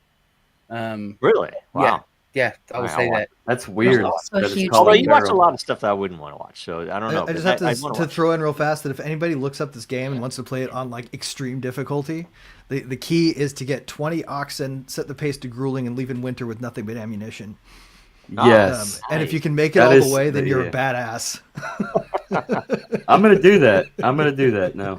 Really? Wow. Yeah, I would say that. That's weird. Although you watch a lot of stuff that I wouldn't want to watch, so I don't know. I just have to throw in real fast that if anybody looks up this game and wants to play it on like extreme difficulty, the key is to get 20 oxen, set the pace to grueling, and leave in winter with nothing but ammunition. Yes. And if you can make it all the way, then you're a badass. I'm gonna do that now.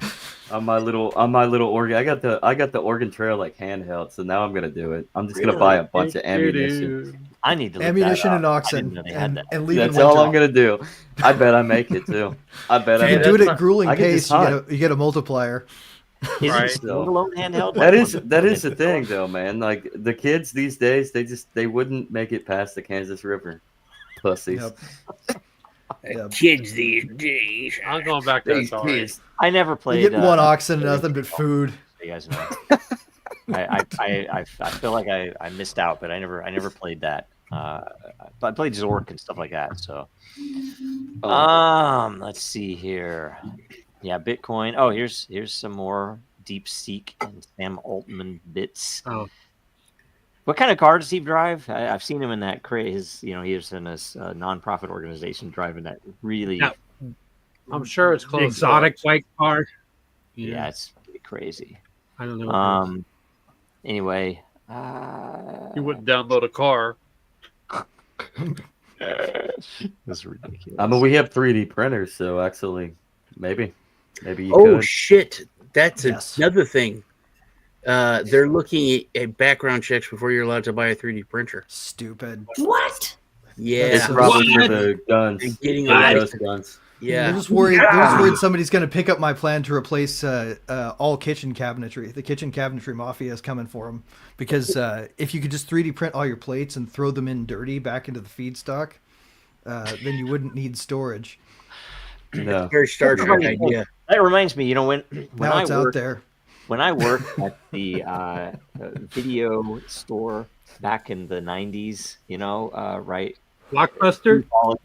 On my little organ, I got the Oregon Trail like handheld, so now I'm gonna do it. I'm just gonna buy a bunch of ammunition. I need to look ammunition that and oxen and leave. That's all I'm gonna do. I bet I make it too. I bet if I you make do it at grueling pace, you get a multiplier. Is it standalone handheld? That is the thing though, man. Like the kids these days, they wouldn't make it past the Kansas River. Pussies. Yep. Kids these days. I'm going back to that. I never played. You get one oxen and nothing but food. You guys know. I feel like I missed out, but I never played that. I played Zork and stuff like that. So, let's see here. Yeah, Bitcoin. Oh, here's some more DeepSeek and Sam Altman bits. Oh. What kind of car does he drive? I've seen him in that craze. He was in this nonprofit organization driving that really. Yeah. I'm sure it's close. Exotic white car. Yeah, it's pretty crazy. I don't know. Anyway, you wouldn't download a car. That's ridiculous. I mean, we have 3D printers, so actually, maybe you could. Oh shit! That's another thing. They're looking at background checks before you're allowed to buy a 3D printer. Stupid. What? Yeah. It's probably for the guns. And getting those guns. Yeah. They're just worried somebody's going to pick up my plan to replace all kitchen cabinetry. The kitchen cabinetry mafia is coming for them because if you could just 3D print all your plates and throw them in dirty back into the feedstock, then you wouldn't need storage. No. Very Star Trek idea. That reminds me, when now it's out there. When I worked at the video store back in the 90s, right? Blockbuster?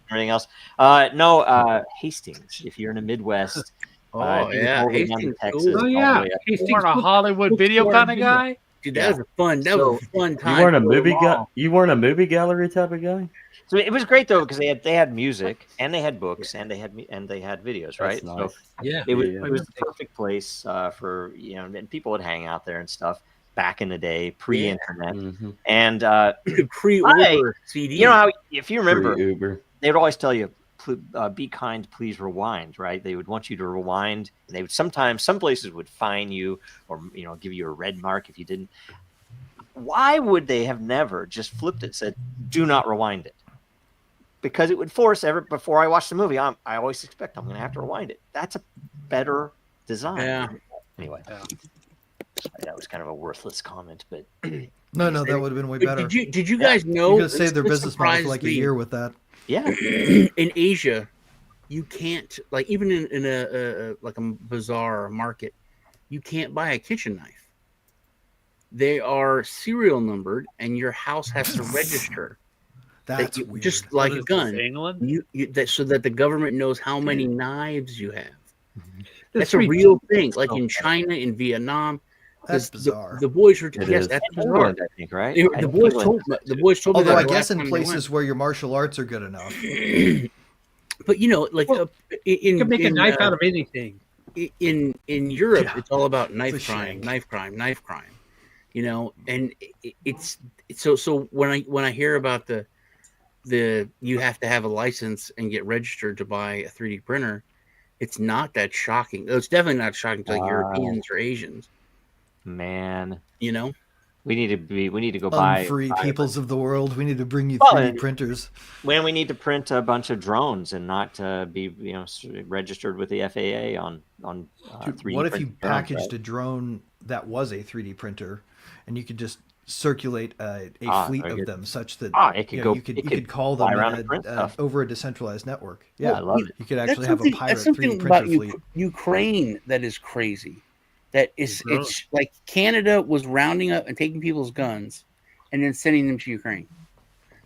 Everything else. No, Hastings, if you're in the Midwest. Hastings. Texas, You weren't a Hollywood video kind of guy? Dude, that was a fun time. You weren't a movie guy? You weren't a movie gallery type of guy? So it was great though because they had music and they had books and they had videos, right? Nice. So it was the perfect place for and people would hang out there and stuff back in the day, pre-internet, and you could pre-order CDs. You know how if you remember, Uber. They would always tell you, "Be kind, please rewind." Right? They would want you to rewind, and they would sometimes some places would fine you or give you a red mark if you didn't. Why would they have never just flipped it and said, "Do not rewind it"? because it would force before I watch the movie. I always expect I'm going to have to rewind it. That's a better design. Yeah. Anyway, that was kind of a worthless comment, but No, that would have been way better. Did you guys know? You could have saved their this business model for surprised like a me. year with that. yeah, In Asia, you can't, like, even in a like a bazaar or market, you can't buy a kitchen knife. They are serial numbered, and your house has to register. That's weird. Just like a gun. England? So that the government knows how many knives you have. That's That's a real ridiculous. thing. Like in China, in Vietnam. That's 'cause bizarre. The boys were It yes, is. that's in bizarre. England, I think, right? The boys told me. The boys told me Although that I the guess last in time they places where your martial arts are good enough. went. But like Well, in You can make a knife out of anything. in Europe, Yeah. it's all about knife It's a crime, shank. knife crime. And it's so when I hear about the you have to have a license and get registered to buy a 3D printer, it's not that shocking. It's definitely not shocking to like Europeans or Asians. man, You know, we need to go buy Unfree peoples of the world, we need to bring you Well, 3D and- printers. when we need to print a bunch of drones and not be registered with the FAA on Dude, 3D what if you printed drones, packaged right? a drone that was a 3D printer, and you could just circulate a fleet very of good. them, such that It could you go. could call fly them around and print stuff. over a decentralized network. Yeah, Yeah, I love it. you could that's actually have a something. pirate That's 3D something printer about fleet. Ukraine that is crazy. That is, it's like Canada was rounding up and taking people's guns, and then sending them to Ukraine.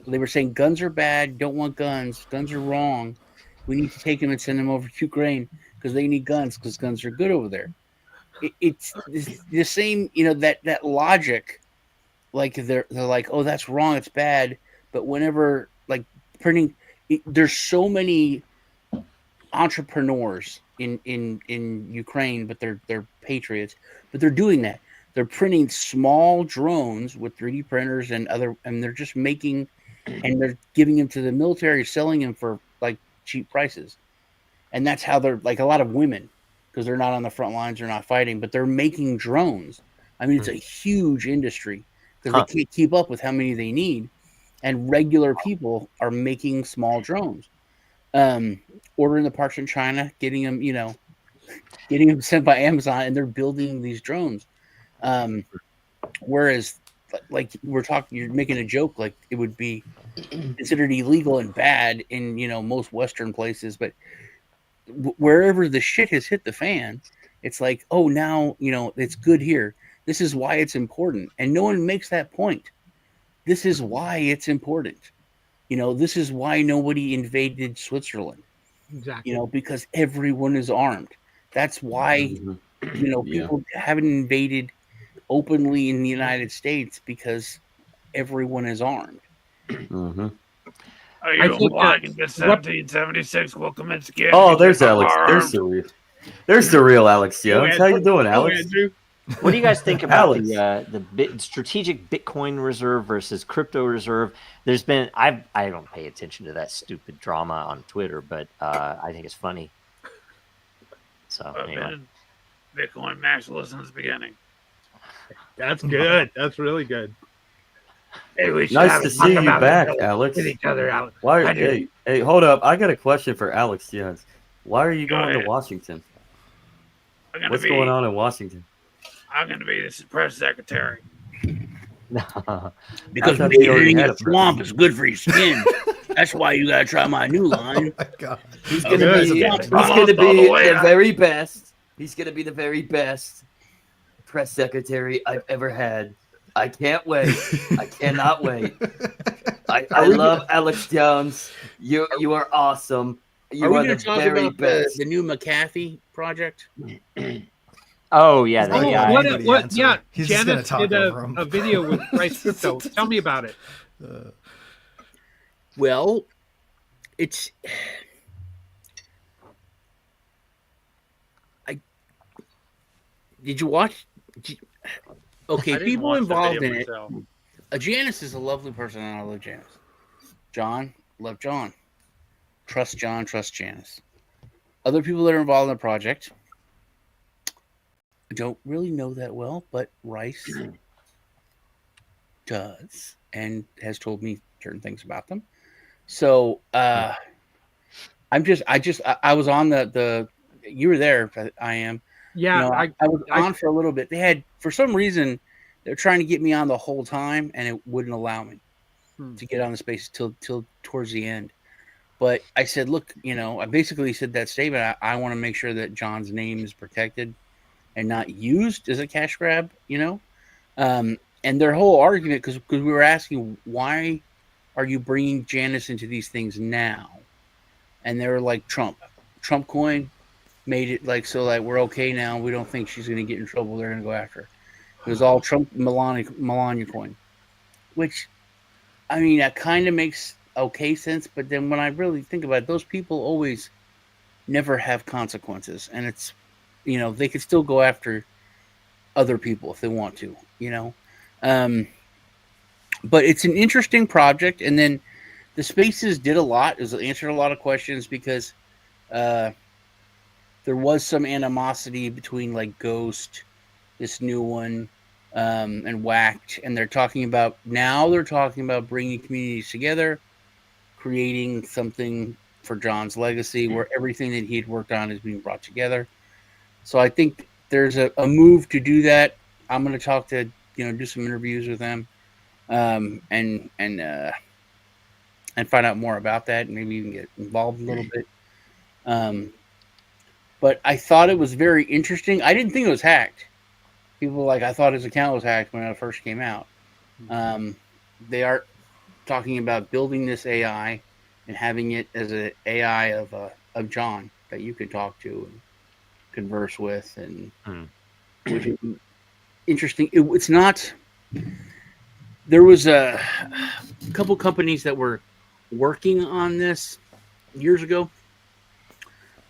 They were saying guns are bad. Don't want guns. Guns are wrong. We need to take them and send them over to Ukraine because they need guns because guns are good over there. It's the same, that logic. Like they're like, oh, that's wrong. It's bad. But whenever like printing, there's so many entrepreneurs in Ukraine, but they're patriots. But they're doing that. They're printing small drones with 3D printers and they're just making, and they're giving them to the military, selling them for like cheap prices. And that's how they're like a lot of women, because they're not on the front lines, they're not fighting, but they're making drones. I mean, it's a huge industry because they can't keep up with how many they need. And regular people are making small drones, ordering the parts from China, getting them sent by Amazon, and they're building these drones. Whereas, like you're making a joke, like it would be considered illegal and bad in most Western places, but wherever the shit has hit the fan, it's like, oh, now it's good here. This is why it's important, and no one makes that point. This is why it's important. This is why nobody invaded Switzerland. Exactly. Because everyone is armed. That's why people haven't invaded openly in the United States, because everyone is armed. Mm-hmm. Are I you think applying that- to 1776? Will commence again. Oh, there's Alex. There's the real Alex Jones. How you doing, Alex? Andrew. What do you guys think about Alex. the strategic Bitcoin reserve versus crypto reserve? There's been I don't pay attention to that stupid drama on Twitter, but I think it's funny. So I've anyway. been Bitcoin maximalist since the beginning. That's good. That's really good. Hey, we should Nice have to a see talk you about back, it Alex. with each other, Alex. Why? I do. Hey, hold up! I got a question for Alex Jones. Why are you Go going to ahead. Washington? I'm gonna What's be, going on in Washington? I'm going to be the press secretary. Because thought you already bathing in had a a swamp is good for your skin. That's why you gotta try my new line. Oh my god. He's Okay. gonna be. Good. He's gonna Almost be all the way the up. very best. He's gonna be the very best press secretary I've ever had. I can't wait. I cannot wait. I love Alex Jones. You are awesome. Are You we are gonna the talk very about best. the new McAfee project? Oh yeah, Oh, the yeah. guy. know the answer. Yeah, He's just gonna Janice talk did over him. a video with Rice Crypto. Tell me about it. Well, it's did you watch? Okay, I didn't people watch the involved video in it. myself. Janice is a lovely person, and I love Janice. John, love John. Trust John, trust Janice. Other people that are involved in the project, I don't really know that well, but Rice does and has told me certain things about them. So I was on the you were there. I am. Yeah, I was on for a little bit. They had, for some reason, they're trying to get me on the whole time, and it wouldn't allow me to get on the space till towards the end. But I said, look, I basically said that statement. I want to make sure that John's name is protected and not used as a cash grab, and their whole argument, because we were asking, why are you bringing Janice into these things now? And they were like, Trump coin made it like, so like, we're okay now. We don't think she's going to get in trouble. They're going to go after her. It was all Trump Melania coin, which, I mean, that kind of makes okay sense. But then when I really think about it, those people always never have consequences. And it's, they could still go after other people if they want to, but it's an interesting project. And then the Spaces did a lot. It answered a lot of questions because there was some animosity between like Ghost, this new one, and Whacked. And they're talking about bringing communities together, creating something for John's legacy where everything that he had worked on is being brought together. So I think there's a move to do that. I'm going to talk to, do some interviews with them, and find out more about that, and maybe even get involved a little bit. But I thought it was very interesting. I didn't think it was hacked. People were like, I thought his account was hacked when it first came out. They are talking about building this AI and having it as an AI of John that you could talk to and converse with, and which is interesting. It's not. There was a couple companies that were working on this years ago,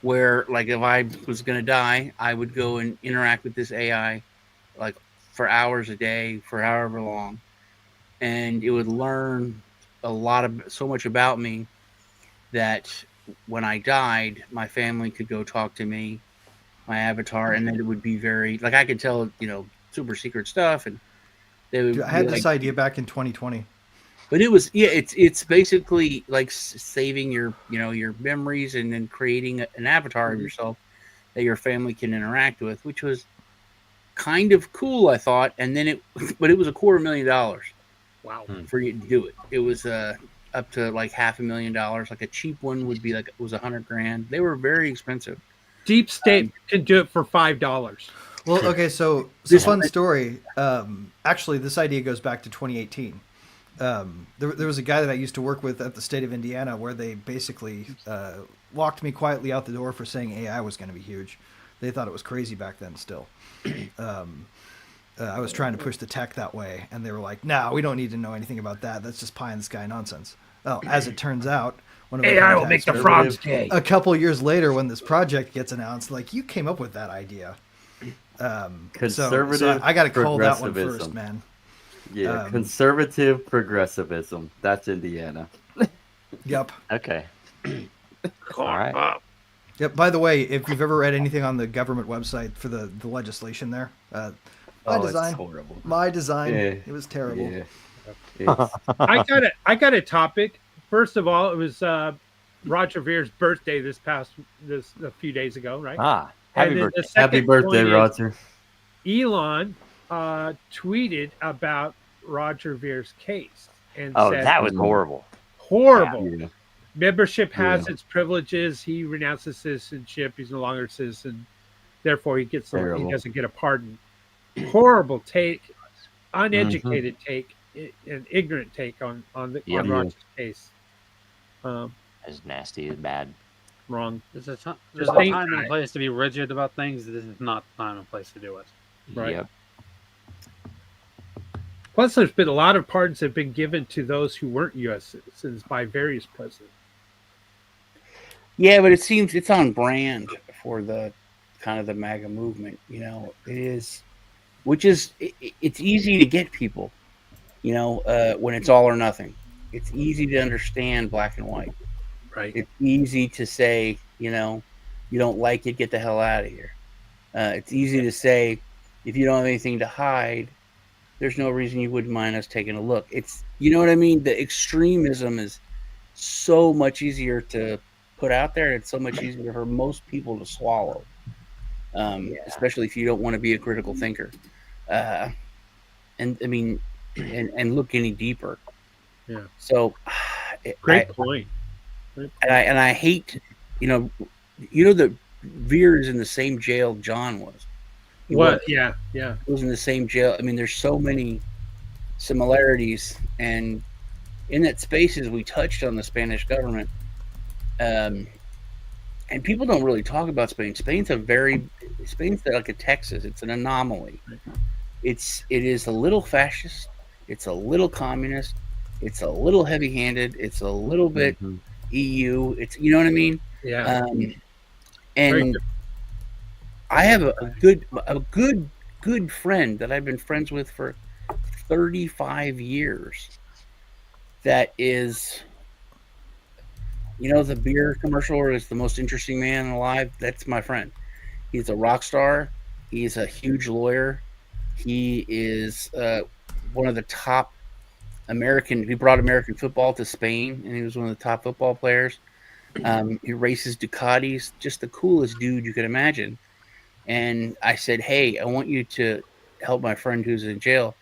where like if I was going to die, I would go and interact with this AI like for hours a day for however long, and it would learn so much about me that when I died, my family could go talk to me, my avatar, and then it would be very like I could tell super secret stuff, and they would. Dude, I had this idea back in 2020. But it was it's basically like saving your your memories and then creating an avatar of yourself that your family can interact with, which was kind of cool, I thought. And then but it was $250,000. Wow. For you to do it. It was up to like $500,000. Like a cheap one would be like it was $100,000. They were very expensive. Deep State can do it for $5. Well, okay, so fun story. Actually, this idea goes back to 2018. There was a guy that I used to work with at the state of Indiana where they basically walked me quietly out the door for saying AI was going to be huge. They thought it was crazy back then still. I was trying to push the tech that way, and they were like, "No, we don't need to know anything about that. That's just pie in the sky nonsense." Well, as it turns out, one of AI will make the frogs gay. A couple years later, when this project gets announced, like, you came up with that idea. Conservative. So I got to call that one first, man. Yeah, conservative progressivism. That's Indiana. Yep. Okay. All right. Yep. By the way, if you've ever read anything on the government website for the legislation there, design. It's horrible. My design. Yeah. It was terrible. Yeah. I got a topic. First of all, it was Roger Vere's birthday a few days ago, right? Happy birthday. Happy birthday, Roger. Elon tweeted about Roger Vere's case and said, that was horrible. Horrible. Yeah. Membership has its privileges. He renounced citizenship. He's no longer a citizen. Therefore, he doesn't get a pardon. Horrible take, uneducated take, an ignorant take on Roger's case. It's nasty. It's bad. Wrong. There's a time and a place to be rigid about things. This is not the time and place to do it. Right. Yep. Plus, there's been a lot of pardons that have been given to those who weren't U.S. citizens by various presidents. Yeah, but it seems it's on brand for the kind of the MAGA movement. It is, which is it's easy to get people. When it's all or nothing, it's easy to understand black and white. Right. It's easy to say, you don't like it, get the hell out of here. It's easy to say, if you don't have anything to hide, there's no reason you wouldn't mind us taking a look. It's, you know what I mean? The extremism is so much easier to put out there. It's so much easier for most people to swallow, especially if you don't want to be a critical thinker. And I mean, and look any deeper. Yeah. So, Great point. And I hate, that Veer is in the same jail John was. Yeah. He was in the same jail. I mean, there's so many similarities, and in that spaces we touched on the Spanish government, and people don't really talk about Spain. Spain's like a Texas. It's an anomaly. It is a little fascist. It's a little communist. It's a little heavy-handed. It's a little bit EU. It's, you know what I mean? Yeah. And I have a good friend that I've been friends with for 35 years. That is, the beer commercial is the most interesting man alive. That's my friend. He's a rock star. He's a huge lawyer. He is one of the top he brought American football to Spain, and he was one of the top football players. He races Ducatis, just the coolest dude you could imagine. And I said, hey, I want you to help my friend who's in jail,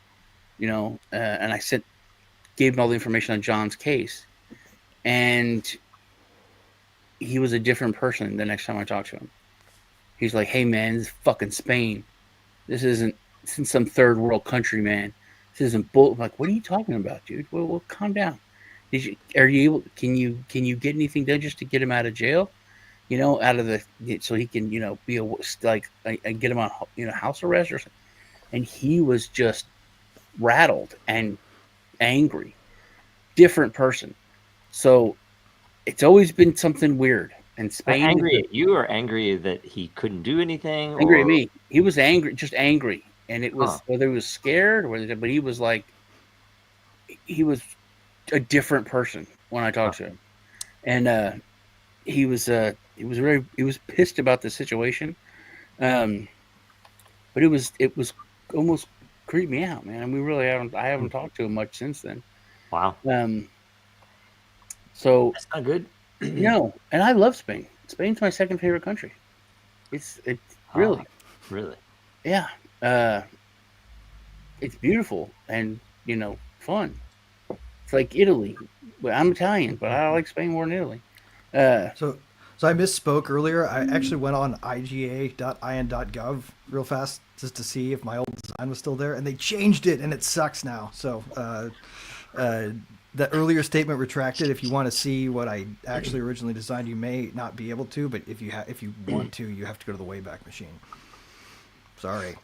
and I gave him all the information on John's case. And he was a different person the next time I talked to him. He's like, hey, man, this is fucking Spain. This isn't some third world country, man. This isn't bull. I'm like, what are you talking about, dude? Well, calm down. Are you able? Can you get anything done just to get him out of jail? Out of so he can, be and get him on, house arrest or something. And he was just rattled and angry, different person. So it's always been something weird. And Spain, angry at you, or angry that he couldn't do anything? Angry at me. He was angry, just angry. And it was whether he was scared or but he was he was a different person when I talked to him. And he was pissed about the situation. But it was almost creeped me out, man. And I haven't talked to him much since then. Wow. So that's not good. No, and I love Spain. Spain's my second favorite country. It's really, really, yeah. It's beautiful and fun. It's like Italy. I'm Italian, but I like Spain more than Italy. So I misspoke earlier. I actually went on iga.in.gov real fast just to see if my old design was still there, and they changed it, and it sucks now. So the earlier statement retracted. If you want to see what I actually originally designed, you may not be able to, but if you want to, you have to go to the Wayback Machine. Sorry.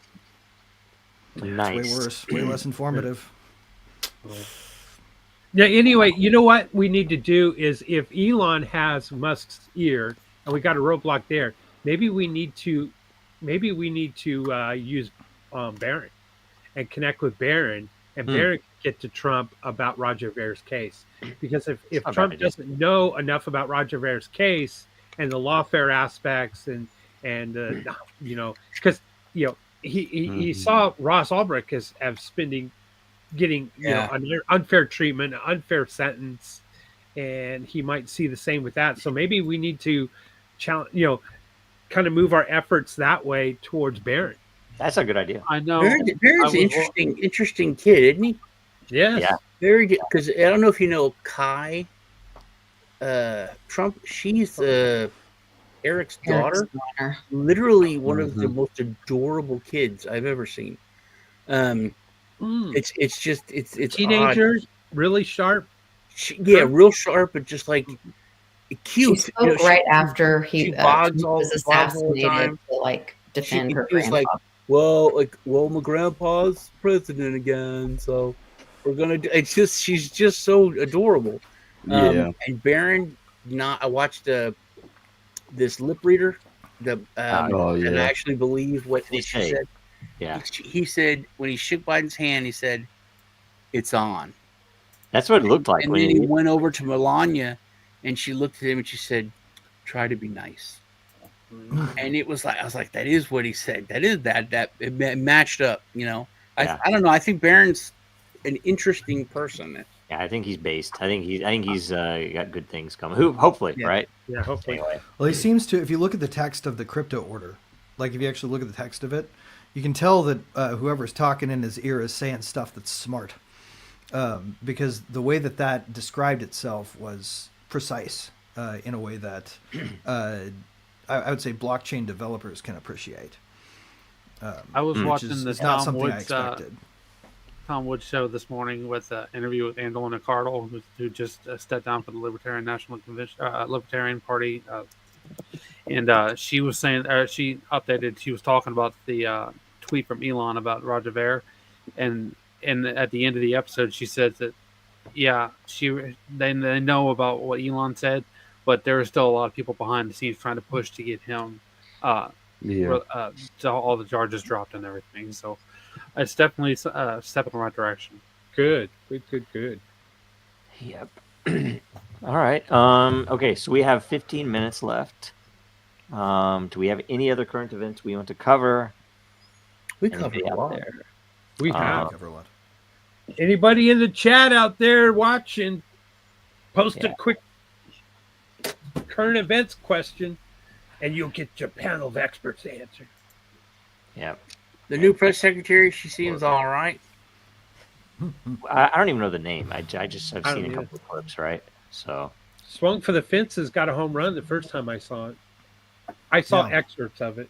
Nice. It's way worse, way less informative. Yeah. Anyway, you know what we need to do is, if Elon has Musk's ear and we got a roadblock there, maybe we need to use Barron and connect with Barron, and Barron can get to Trump about Roger Ver's case. Because if Trump doesn't know enough about Roger Ver's case and the lawfare aspects and because he saw Ross Ulbricht as getting unfair treatment, unfair sentence, and he might see the same with that. So maybe we need to challenge, kind of move our efforts that way towards Barron. That's a good idea. I know. Barron's an interesting kid, isn't he? Yes. Yeah. Very good. Because I don't know if you know Kai Trump. She's Eric's daughter. Literally one of the most adorable kids I've ever seen. It's teenagers, odd. Really sharp. Real sharp, but just like cute. She spoke right after he was to assassinated to defend her grandpa. My grandpa's president again, so we're gonna do. She's just so adorable. And Barron, I watched this lip reader that I actually believe what she said. Yeah, he said when he shook Biden's hand, he said, "It's on." That's what it looked like. And then he went over to Melania, and she looked at him and she said, "Try to be nice." And it was like, I was like, that is what he said. That is that it matched up. I don't know. I think Barron's an interesting person. Yeah, I think he's based. I think he's got good things coming. Hopefully, Yeah. right? Yeah, hopefully. Anyway, Well, he seems to. If you look at the text of the crypto order, like if you actually look at the text of it, you can tell that whoever's talking in his ear is saying stuff that's smart, because the way that described itself was precise in a way that I would say blockchain developers can appreciate. I was Which watching is, the is not Tom something I Woods expected. Tom Woods show this morning with an interview with Angelina Cardle, who just stepped down for the Libertarian National Convention, Libertarian Party, and she was saying, she updated. She was talking about the tweet from Elon about Roger Ver, and at the end of the episode, she said that they know about what Elon said, but there are still a lot of people behind the scenes trying to push to get him to all the charges dropped and everything. So it's definitely a step in the right direction. Good. yep. All right. Okay, so we have 15 minutes left. Do we have any other current events we want to cover? We covered Anybody a out lot. there? We have. Cover a lot. Anybody in the chat out there watching, post a quick current events question, and you'll get your panel of experts to answer. Yep. The new press secretary, she seems all right. I don't even know the name. I've I seen don't a either. couple of clips, right? So Swung for the fences, got a home run the first time I saw it. I saw Yeah. excerpts of it.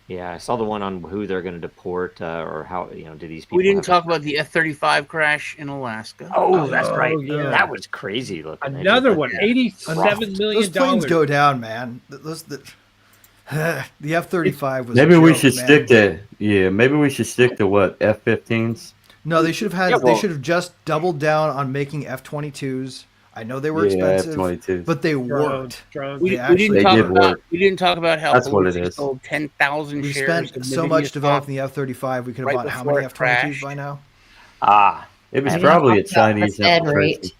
yeah, I saw the one on who they're going to deport or how do these people. We didn't have talk about the F-35 crash in Alaska. Oh, that's right. yeah. That was crazy looking. Another one, Yeah. $87 million. Those planes go down, man. The F-35 was. Maybe a we joke, should man. stick to maybe we should stick to what F-15s. No, they should have had. Yeah, well- They should have just doubled down on making F-22s. I know they were Yeah, expensive, F-22s. but they worked. Drones. We, They we actually- didn't They talk did about. work. We didn't talk about how That's what it Pelosi is. sold 10,000 We shares. spent of so Nvidia much stock. developing the F-35. We could have right bought how before many it F-22s crashed. by now? It was And probably a we don't talk about Chinese the Fed infiltration. rate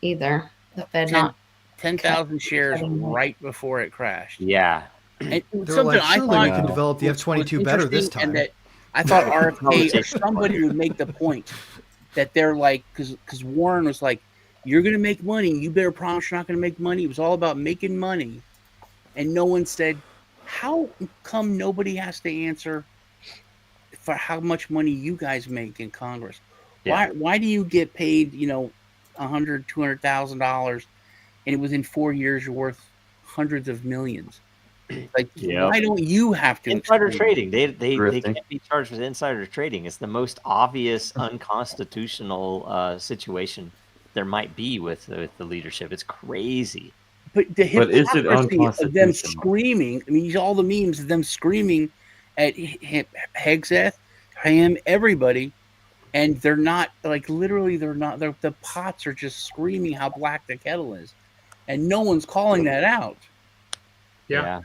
either. The Fed 10 not 10,000 shares cutting it. right before it crashed. Yeah. And They were something like, I surely thought we can develop the was F-22 better this interesting, time. and that I thought RFK or Conversation. somebody would make the point that they're like, because Warren was like, "You're going to make money. You better promise you're not going to make money." It was all about making money, and no one said, "How come nobody has to answer for how much money you guys make in Congress? Yeah. Why do you get paid, $100,000-$200,000, and within 4 years you're worth hundreds of millions? Like, Yep. why don't you have to Insider explain? trading. They Drifting. can't be charged with insider trading. It's the most obvious unconstitutional situation there might be with the leadership. It's crazy. But the But is it hypocrisy of them unconstitutional? screaming, I mean, all the memes of them screaming at Hegseth, him, everybody, and they're not, like, literally, the pots are just screaming how black the kettle is, and no one's calling that out. Yeah.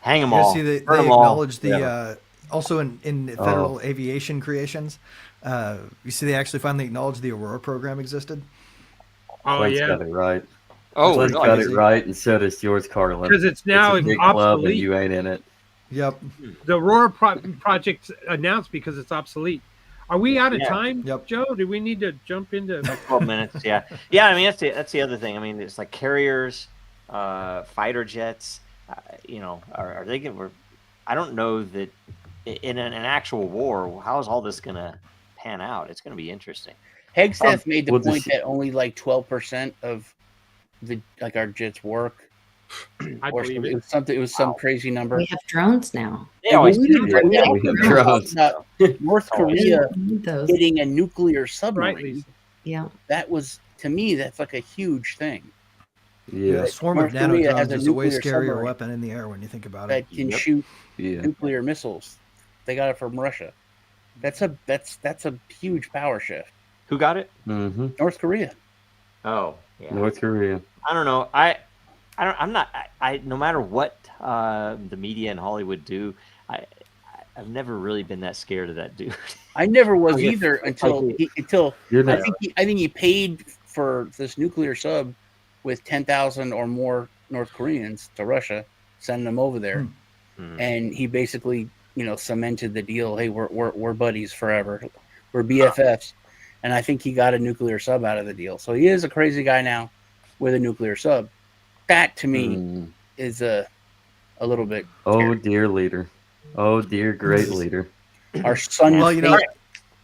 Hang them You all. see, they Burn 'em all. acknowledge the Yeah. also in federal aviation creations. You see, they actually finally acknowledged the Aurora program existed. Oh, Clint's yeah. got it right. Oh, Clint really? got it right, and so does George Carlin. Because it's now It's a big club, and obsolete. you ain't in it. Yep. The Aurora project announced because it's obsolete. Are we out of Yeah. time, Yep. Joe? Do we need to jump into? 12 minutes. Yeah. Yeah. I mean, that's the other thing. I mean, it's like carriers, fighter jets. Are they going? I don't know that in an actual war. How is all this going to pan out? It's going to be interesting. Hegseth made the well, point this- that only like 12% of our jets work, I or believe it it. was something. It was some crazy number. We have drones now. They And always we didn't Yeah, talk we have drones. about North Oh, Korea We need those. getting a nuclear Right, submarine. Lisa. Yeah. That was, to me, that's like a huge thing. Yeah. A swarm of North Korea has nanodrones a is a way nuclear scarier submarine weapon in the air when you think about that it. can Yep. shoot Yeah. nuclear missiles. They got it from Russia. That's a huge power shift. Who got it? Mm-hmm. North Korea. Oh, yeah. North Korea. I don't know. I'm not. No matter what the media in Hollywood do, I've never really been that scared of that dude. I never was Oh, yeah. either until You're I not. think he paid for this nuclear sub with 10,000 or more North Koreans to Russia, sending them over there, Hmm. and he basically cemented the deal. Hey, we're buddies forever. We're BFFs. and I think he got a nuclear sub out of the deal. So he is a crazy guy now with a nuclear sub. That to me is a little bit. Oh dear, leader. Oh dear, great leader. Our son. Well, you know,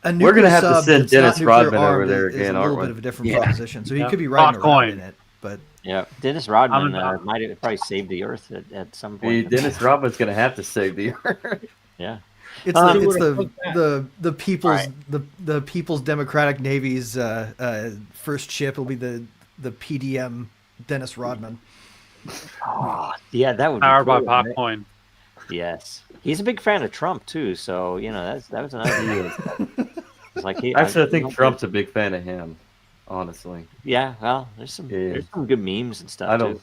a nuclear We're gonna have to sub send that's not Dennis nuclear Rodman over armed there is again, a aren't little we? bit of a different Yeah. proposition. So he Yeah. could be riding Hot around coin. in it, but Yeah, Dennis Rodman I'm- might have probably saved the Earth at some Hey, point. Dennis Rodman's gonna have to save the Earth. Yeah. it's Who the would've thought that? the people's Right. the People's Democratic Navy's first ship will be the PDM Dennis Rodman. Oh, yeah, that would be Powered by cool, wouldn't it? Popcoin. Yes, he's a big fan of Trump too. So that was another. It's like Actually, I think Trump's a big fan of him. Honestly, Yeah, well, there's some good memes and stuff I don't.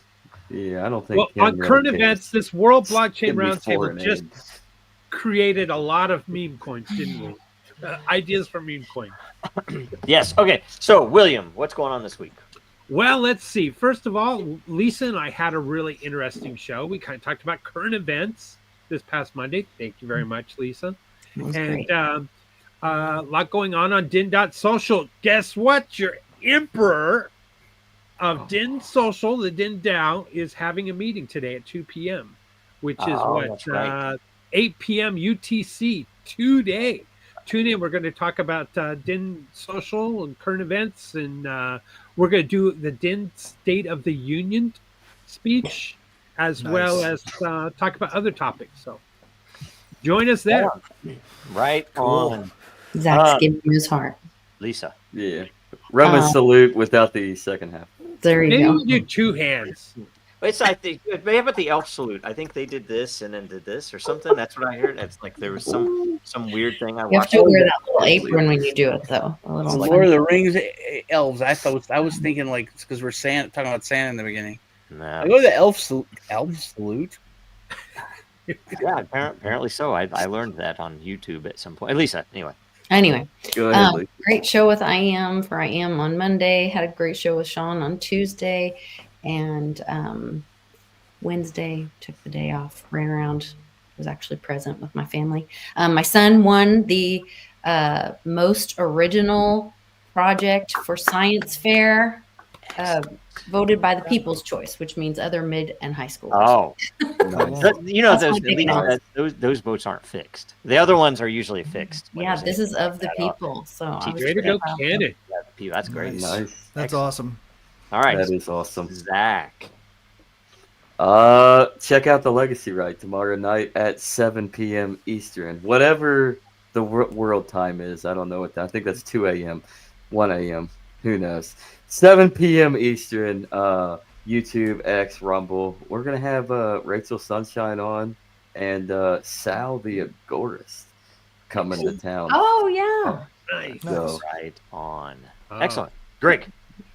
too. Yeah, I don't think. Well, him on really current cares. events, this World Blockchain Give me Roundtable foreign just aid. created a lot of meme coins, didn't we? Ideas for meme coin. Yes. Okay. So, William, what's going on this week? Well, let's see. First of all, Lisa and I had a really interesting show. We kind of talked about current events this past Monday. Thank you very much, Lisa. It was And great. a lot going on Din.social. Guess what? Your emperor of Din Social, the Din DAO, is having a meeting today at 2 p.m., which is that's right. 8 p.m. UTC today. Tune in. We're going to talk about Din Social and current events, and we're going to do the Din State of the Union speech, as Nice. well as talk about other topics. So join us there. Right Cool. on, Zach's giving you his heart. Lisa. Yeah, Roman salute without the second half. There you Maybe go. we do two hands. It's like they have the elf salute. I think they did this and then did this or something. That's what I heard. It's like there was some weird thing I You have watched. to wear that little apron when you do it, though. A little Lord funny. of the Rings elves. I was thinking like because we're talking about Santa in the beginning. Nah. I go to the elf salute. Yeah, apparently so. I learned that on YouTube at some point. At least anyway. Anyway, Go ahead, Lee. great show with I Am on Monday. Had a great show with Sean on Tuesday, and Wednesday took the day off. Ran around. Was actually present with my family. My son won the most original project for science fair, voted by the People's Choice, which means other mid and high schoolers. Oh, Nice. That's those, my at big least announce. those votes aren't fixed. The other ones are usually fixed. when Yeah, there's this is of the that up. people. So I was Way to very go, proud. Cannon. Yeah, that's great. Nice. Nice. That's awesome. All right, That is awesome. Zach. Check out the Legacy Ride tomorrow night at 7 p.m. Eastern. Whatever the world time is, I don't know what. I think that's 2 a.m., 1 a.m. Who knows? 7 p.m. Eastern. YouTube, X, Rumble. We're gonna have Rachel Sunshine on and Sal the Agorist coming to town. Oh yeah. Nice. So, Right on. Oh. Excellent. Greg.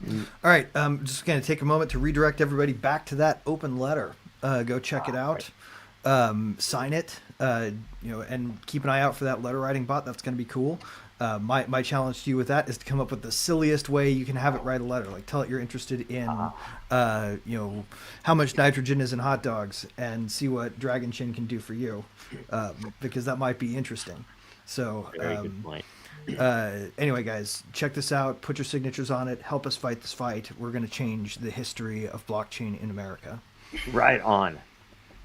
All right, just going to take a moment to redirect everybody back to that open letter. Go check it out, sign it, and keep an eye out for that letter writing bot. That's going to be cool. My challenge to you with that is to come up with the silliest way you can have it write a letter. Like tell it you're interested in, how much nitrogen is in hot dogs, and see what Dragon Chin can do for you, because that might be interesting. So. Very good point. Anyway, guys, check this out. Put your signatures on it. Help us fight this fight. We're going to change the history of blockchain in America. Right on.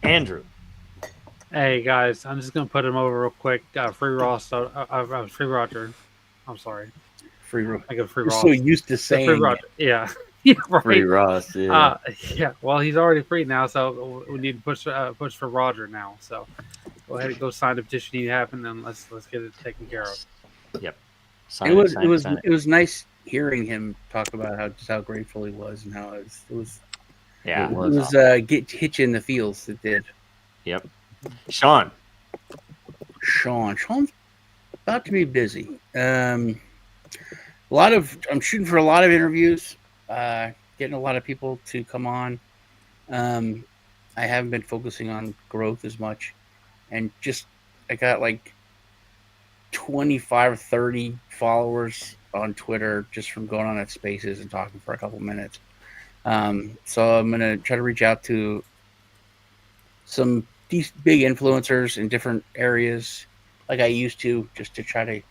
Andrew. Hey guys, I'm just gonna put him over real quick. Free Ross, Free Roger. I'm sorry. Free. I go Free You're Ross. so used to Yeah, saying Free Roger. Yeah. Yeah. Right. Free Ross, yeah. Yeah. Well, he's already free now, so we need to push for Roger now. So go ahead and go sign the petition you have, and then let's get it taken care of. Yep. It was nice hearing him talk about how grateful he was and how it was Yeah. It was. get hit you in the feels. It did. Yep. Sean. Sean's about to be busy. I'm shooting for a lot of interviews, getting a lot of people to come on. I haven't been focusing on growth as much, and I got like 25 or 30 followers on Twitter just from going on at Spaces and talking for a couple minutes. So I'm gonna try to reach out to some big influencers in different areas, like I used to, just to try to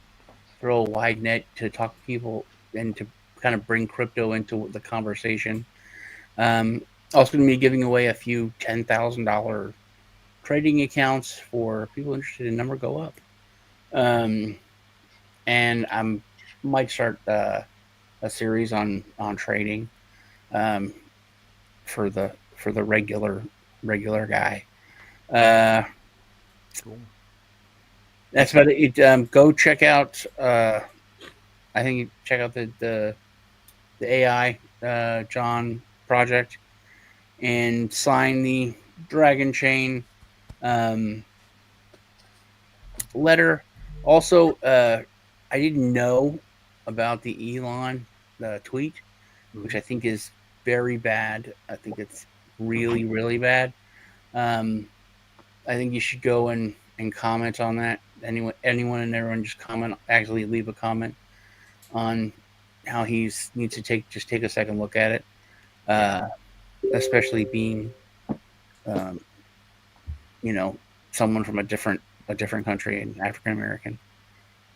throw a wide net to talk to people and to kind of bring crypto into the conversation. Also going to be giving away a few $10,000 trading accounts for people interested in number go up. And I might start a series on trading for the regular guy. Cool. That's about it. Go check out. I think check out the AI John project and sign the Dragon Chain letter. Also, I didn't know about the Elon tweet, which I think is very bad. I think it's really, really bad. I think you should go and comment on that. Anyone and everyone just comment. Actually, leave a comment on how he needs to take a second look at it, especially being, someone from a different country and African American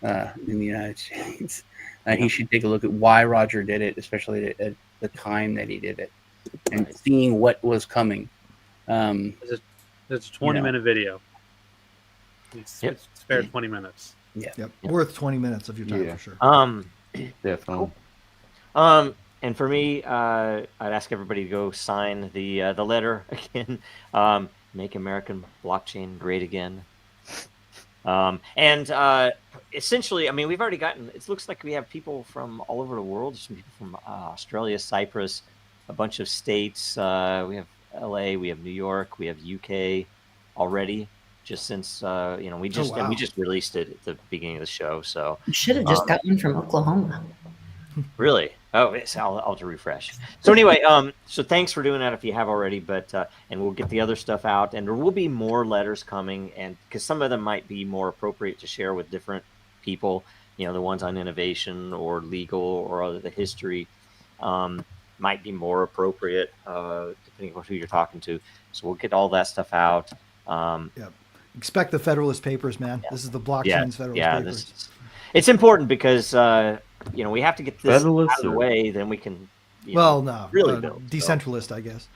in the United States. He should take a look at why Roger did it, especially at the time that he did it, and seeing what was coming. It's a 20-minute video. It's spare 20 minutes. Yep. Worth 20 minutes of your time for sure. Definitely. Cool. And for me, I'd ask everybody to go sign the letter again. Make American blockchain great again. And essentially, I mean, we've already gotten. It looks like we have people from all over the world. Some people from Australia, Cyprus, a bunch of states. We have LA, we have New York, we have UK already. Just since we just released it at the beginning of the show. So You should have just got one from Oklahoma. really. Oh, yes, I'll have to refresh. So anyway, so thanks for doing that if you have already, but and we'll get the other stuff out, and there will be more letters coming, and because some of them might be more appropriate to share with different people, the ones on innovation or legal or the history might be more appropriate depending on who you're talking to. So we'll get all that stuff out. Expect the Federalist Papers, man. This is the blockchain's Federalist Papers. It's important because we have to get this out of the way, then we can really build. Decentralist, I guess.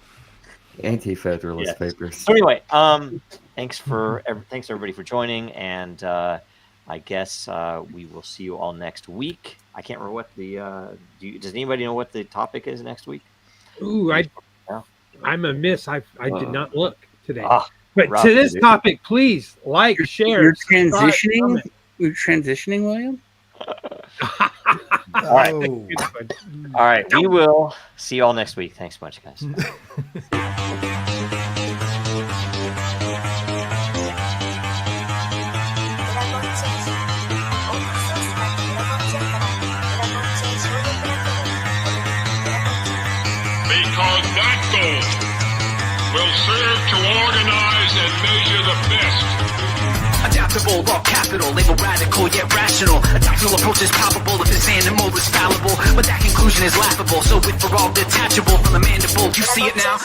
Anti-Federalist Papers. So anyway, thanks everybody for joining, and I guess we will see you all next week. I can't remember what does anybody know what the topic is next week? Ooh, I'm amiss. I did not look today. But Rough, to this topic, please share. You're transitioning. You're transitioning, William. All right. All right. We will see you all next week. Thanks much, guys. Because that goal will serve to organize and measure the best. Adaptable, raw capital, label radical yet rational. A tactical approach is palpable if this animal is fallible, but that conclusion is laughable. So with for all detachable from the mandible, you see it now.